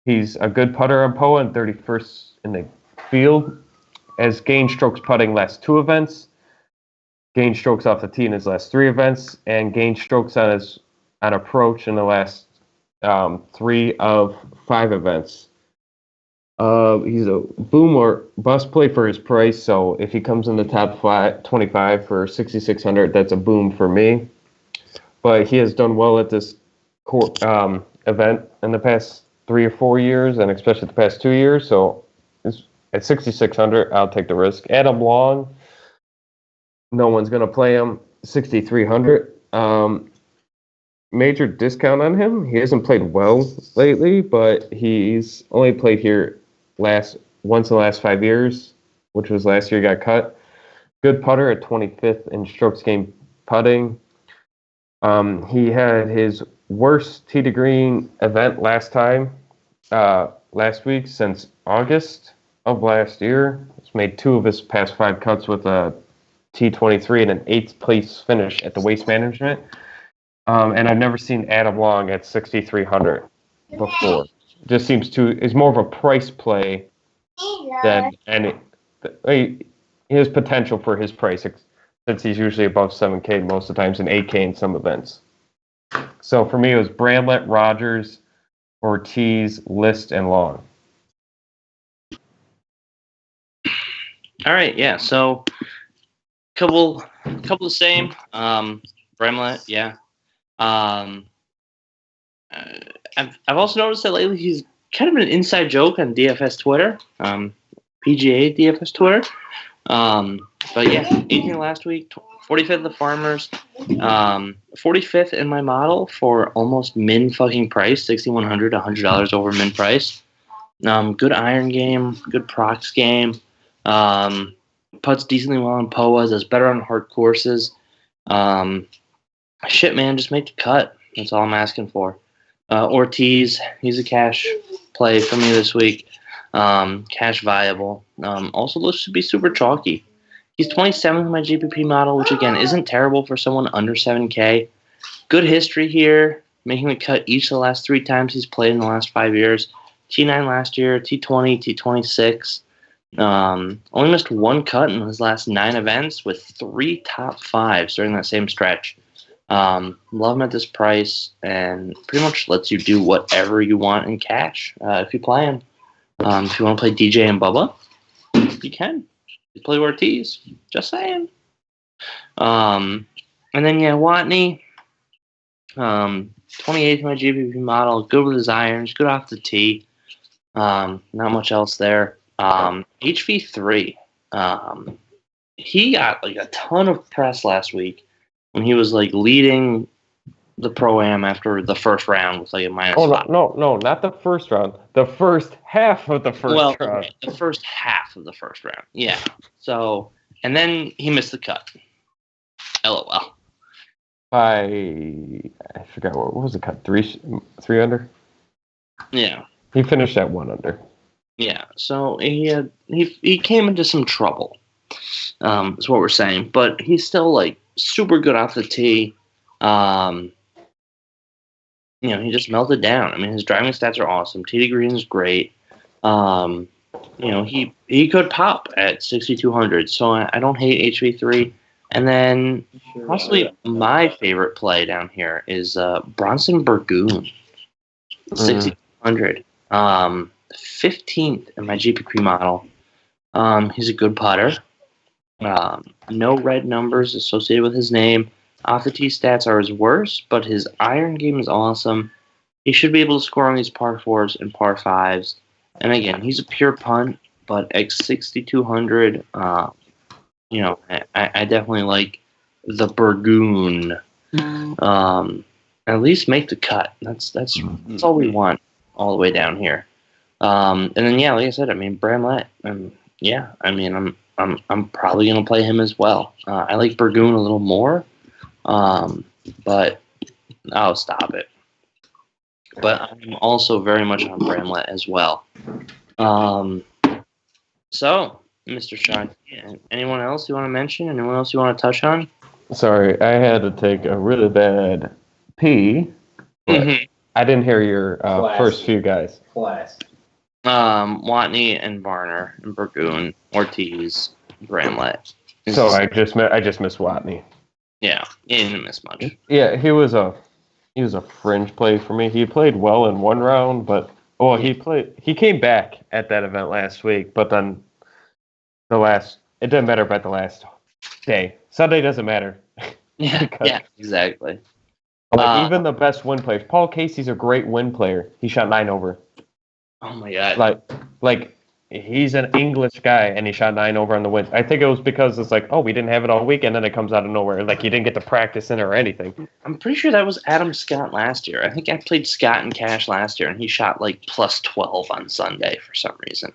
He's a good putter on POA and 31st in the field. Has gained strokes putting last 2 events, gained strokes off the tee in his last 3 events, and gained strokes on approach in the last 3 of 5 events. He's a boom or bust play for his price, so if he comes in the top 25 for 6,600, that's a boom for me. But he has done well at this event in the past 3 or 4 years, and especially the past 2 years, so at 6,600, I'll take the risk. Adam Long, no one's going to play him, 6,300. Major discount on him. He hasn't played well lately, but he's only played here once in the last 5 years, which was last year he got cut. Good putter at 25th in strokes gained putting. He had his worst tee to green event last week since August of last year. He's made 2 of his past 5 cuts with a T23 and an 8th place finish at the Waste Management. And I've never seen Adam Long at 6,300 before. Just seems it's more of a price play than he has potential for his price since he's usually above 7K most of the times and 8K in some events. So for me, it was Bramlett, Rogers, Ortiz, List, and Long. All right, yeah. So couple the same. Bramlett, yeah. I've also noticed that lately he's kind of an inside joke on DFS Twitter, PGA DFS Twitter. But yeah, 18th last week, 45th at the Farmers, 45th in my model for almost min fucking price, $6,100, $100 over min price. Good iron game, good procs game. Putts decently well on POAs, does better on hard courses. Shit, man, just make the cut. That's all I'm asking for. Ortiz, he's a cash play for me this week. Cash viable. Also looks to be super chalky. He's 27th in my GPP model, which again isn't terrible for someone under 7K. Good history here, making the cut each of the last 3 times he's played in the last 5 years. T9 last year, T20, T26. Only missed 1 cut in his last 9 events with 3 top 5s during that same stretch. Love him at this price, and pretty much lets you do whatever you want in cash if you play him. If you want to play DJ and Bubba, you can. You play Ortiz. Just saying. And then, Watney. 28th my GPP model. Good with his irons. Good off the tee. Not much else there. HV3. He got like a ton of press last week when he was like leading the Pro-Am after the first round with like a minus five. No, not the first round. The first half of the first round. Okay, the first half of the first round. Yeah. So, and then he missed the cut. LOL. I forgot what was the cut. Three under. Yeah. He finished at 1 under. Yeah. So he came into some trouble. Is what we're saying, but he's still like super good off the tee. He just melted down. I mean, his driving stats are awesome. Tee to green is great. He could pop at 6,200. So I don't hate HV3. And then possibly my favorite play down here is Bronson Burgoon, 6,200. 15th in my GPP model. He's a good putter. No red numbers associated with his name. Off the tee stats are his worst, but his iron game is awesome. He should be able to score on these par 4s and par 5s. And again, he's a pure punt, but at 6,200, I definitely like the Burgoon. At least make the cut. That's all we want all the way down here. And then like I said, I mean Bramlett. I'm probably gonna play him as well. I like Burgoon a little more, but I'll stop it. But I'm also very much on Bramlett as well. So, Mr. Sean, anyone else you want to mention? Anyone else you want to touch on? Sorry, I had to take a really bad pee. I didn't hear your first few guys. Watney and Varner and Burgoon, Ortiz, Bramlett. So I just missed Watney. Yeah, he didn't miss much. Yeah, he was a fringe play for me. He played well in one round, but he came back at that event last week, but then it didn't matter about the last day. Sunday doesn't matter. Yeah, exactly. Even the best win players. Paul Casey's a great win player. He shot 9 over. Oh my god! Like he's an English guy, and he shot 9 over on the wins. I think it was because it's like, we didn't have it all week, and then it comes out of nowhere. Like, you didn't get to practice in it or anything. I'm pretty sure that was Adam Scott last year. I think I played Scott and Cash last year, and he shot like plus 12 on Sunday for some reason.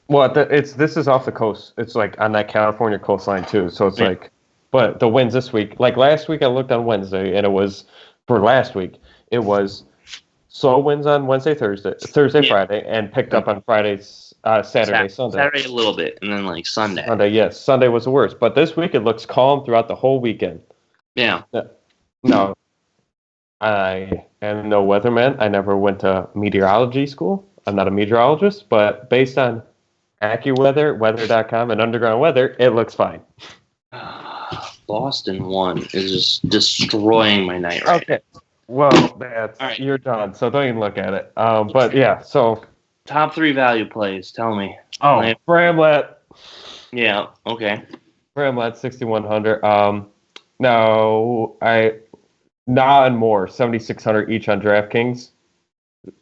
This is off the coast. It's like on that California coastline too. So it's like, but the wins this week, like last week, I looked on Wednesday, and it was for last week. It was slow wins on Wednesday, Thursday, Friday, and picked up on Fridays, Saturday, Sunday. Saturday a little bit, and then like Sunday. Yes. Sunday was the worst. But this week, it looks calm throughout the whole weekend. Yeah. No, I am no weatherman. I never went to meteorology school. I'm not a meteorologist, but based on AccuWeather, weather.com, and Underground Weather, it looks fine. Boston 1 is just destroying my night right now. Well, right. You're done, so don't even look at it. But yeah, so top 3 value plays. Tell me. Bramlett. Yeah. Okay. Bramlett 6,100. Now and more 7,600 each on DraftKings.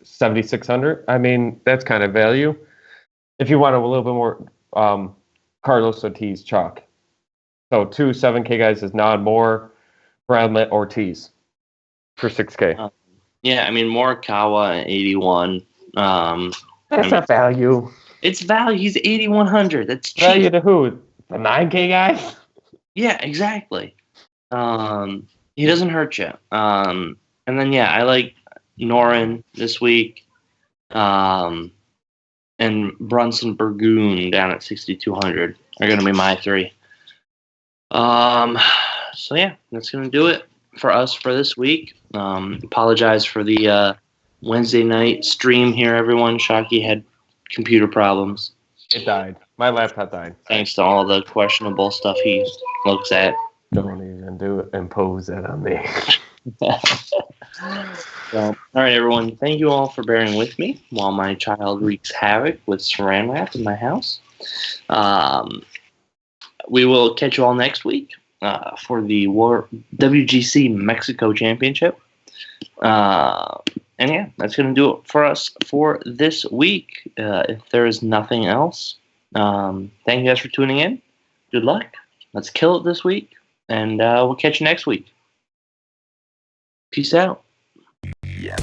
7,600. I mean, that's kind of value. If you want a little bit more, Carlos Ortiz chalk. So 2 7K guys is Nod Moore, Bramlett, Ortiz. For 6K. I mean Morikawa at 81. That's not value. It's value. He's 8,100. That's cheap. Value to who? The 9K guy? Yeah, exactly. He doesn't hurt you. And then I like Norin this week. And Brunson Burgoon down at 6,200 are going to be my 3. So that's going to do it for us for this week. Apologize for the Wednesday night stream here, everyone. Shockey had computer problems. It died. My laptop died. Thanks to all the questionable stuff he looks at. Don't even impose that on me. Well, all right, everyone. Thank you all for bearing with me while my child wreaks havoc with saran wrap in my house. We will catch you all next week for the WGC Mexico Championship. And yeah, that's going to do it for us for this week. If there is nothing else, thank you guys for tuning in. Good luck. Let's kill it this week. And we'll catch you next week. Peace out. Yeah.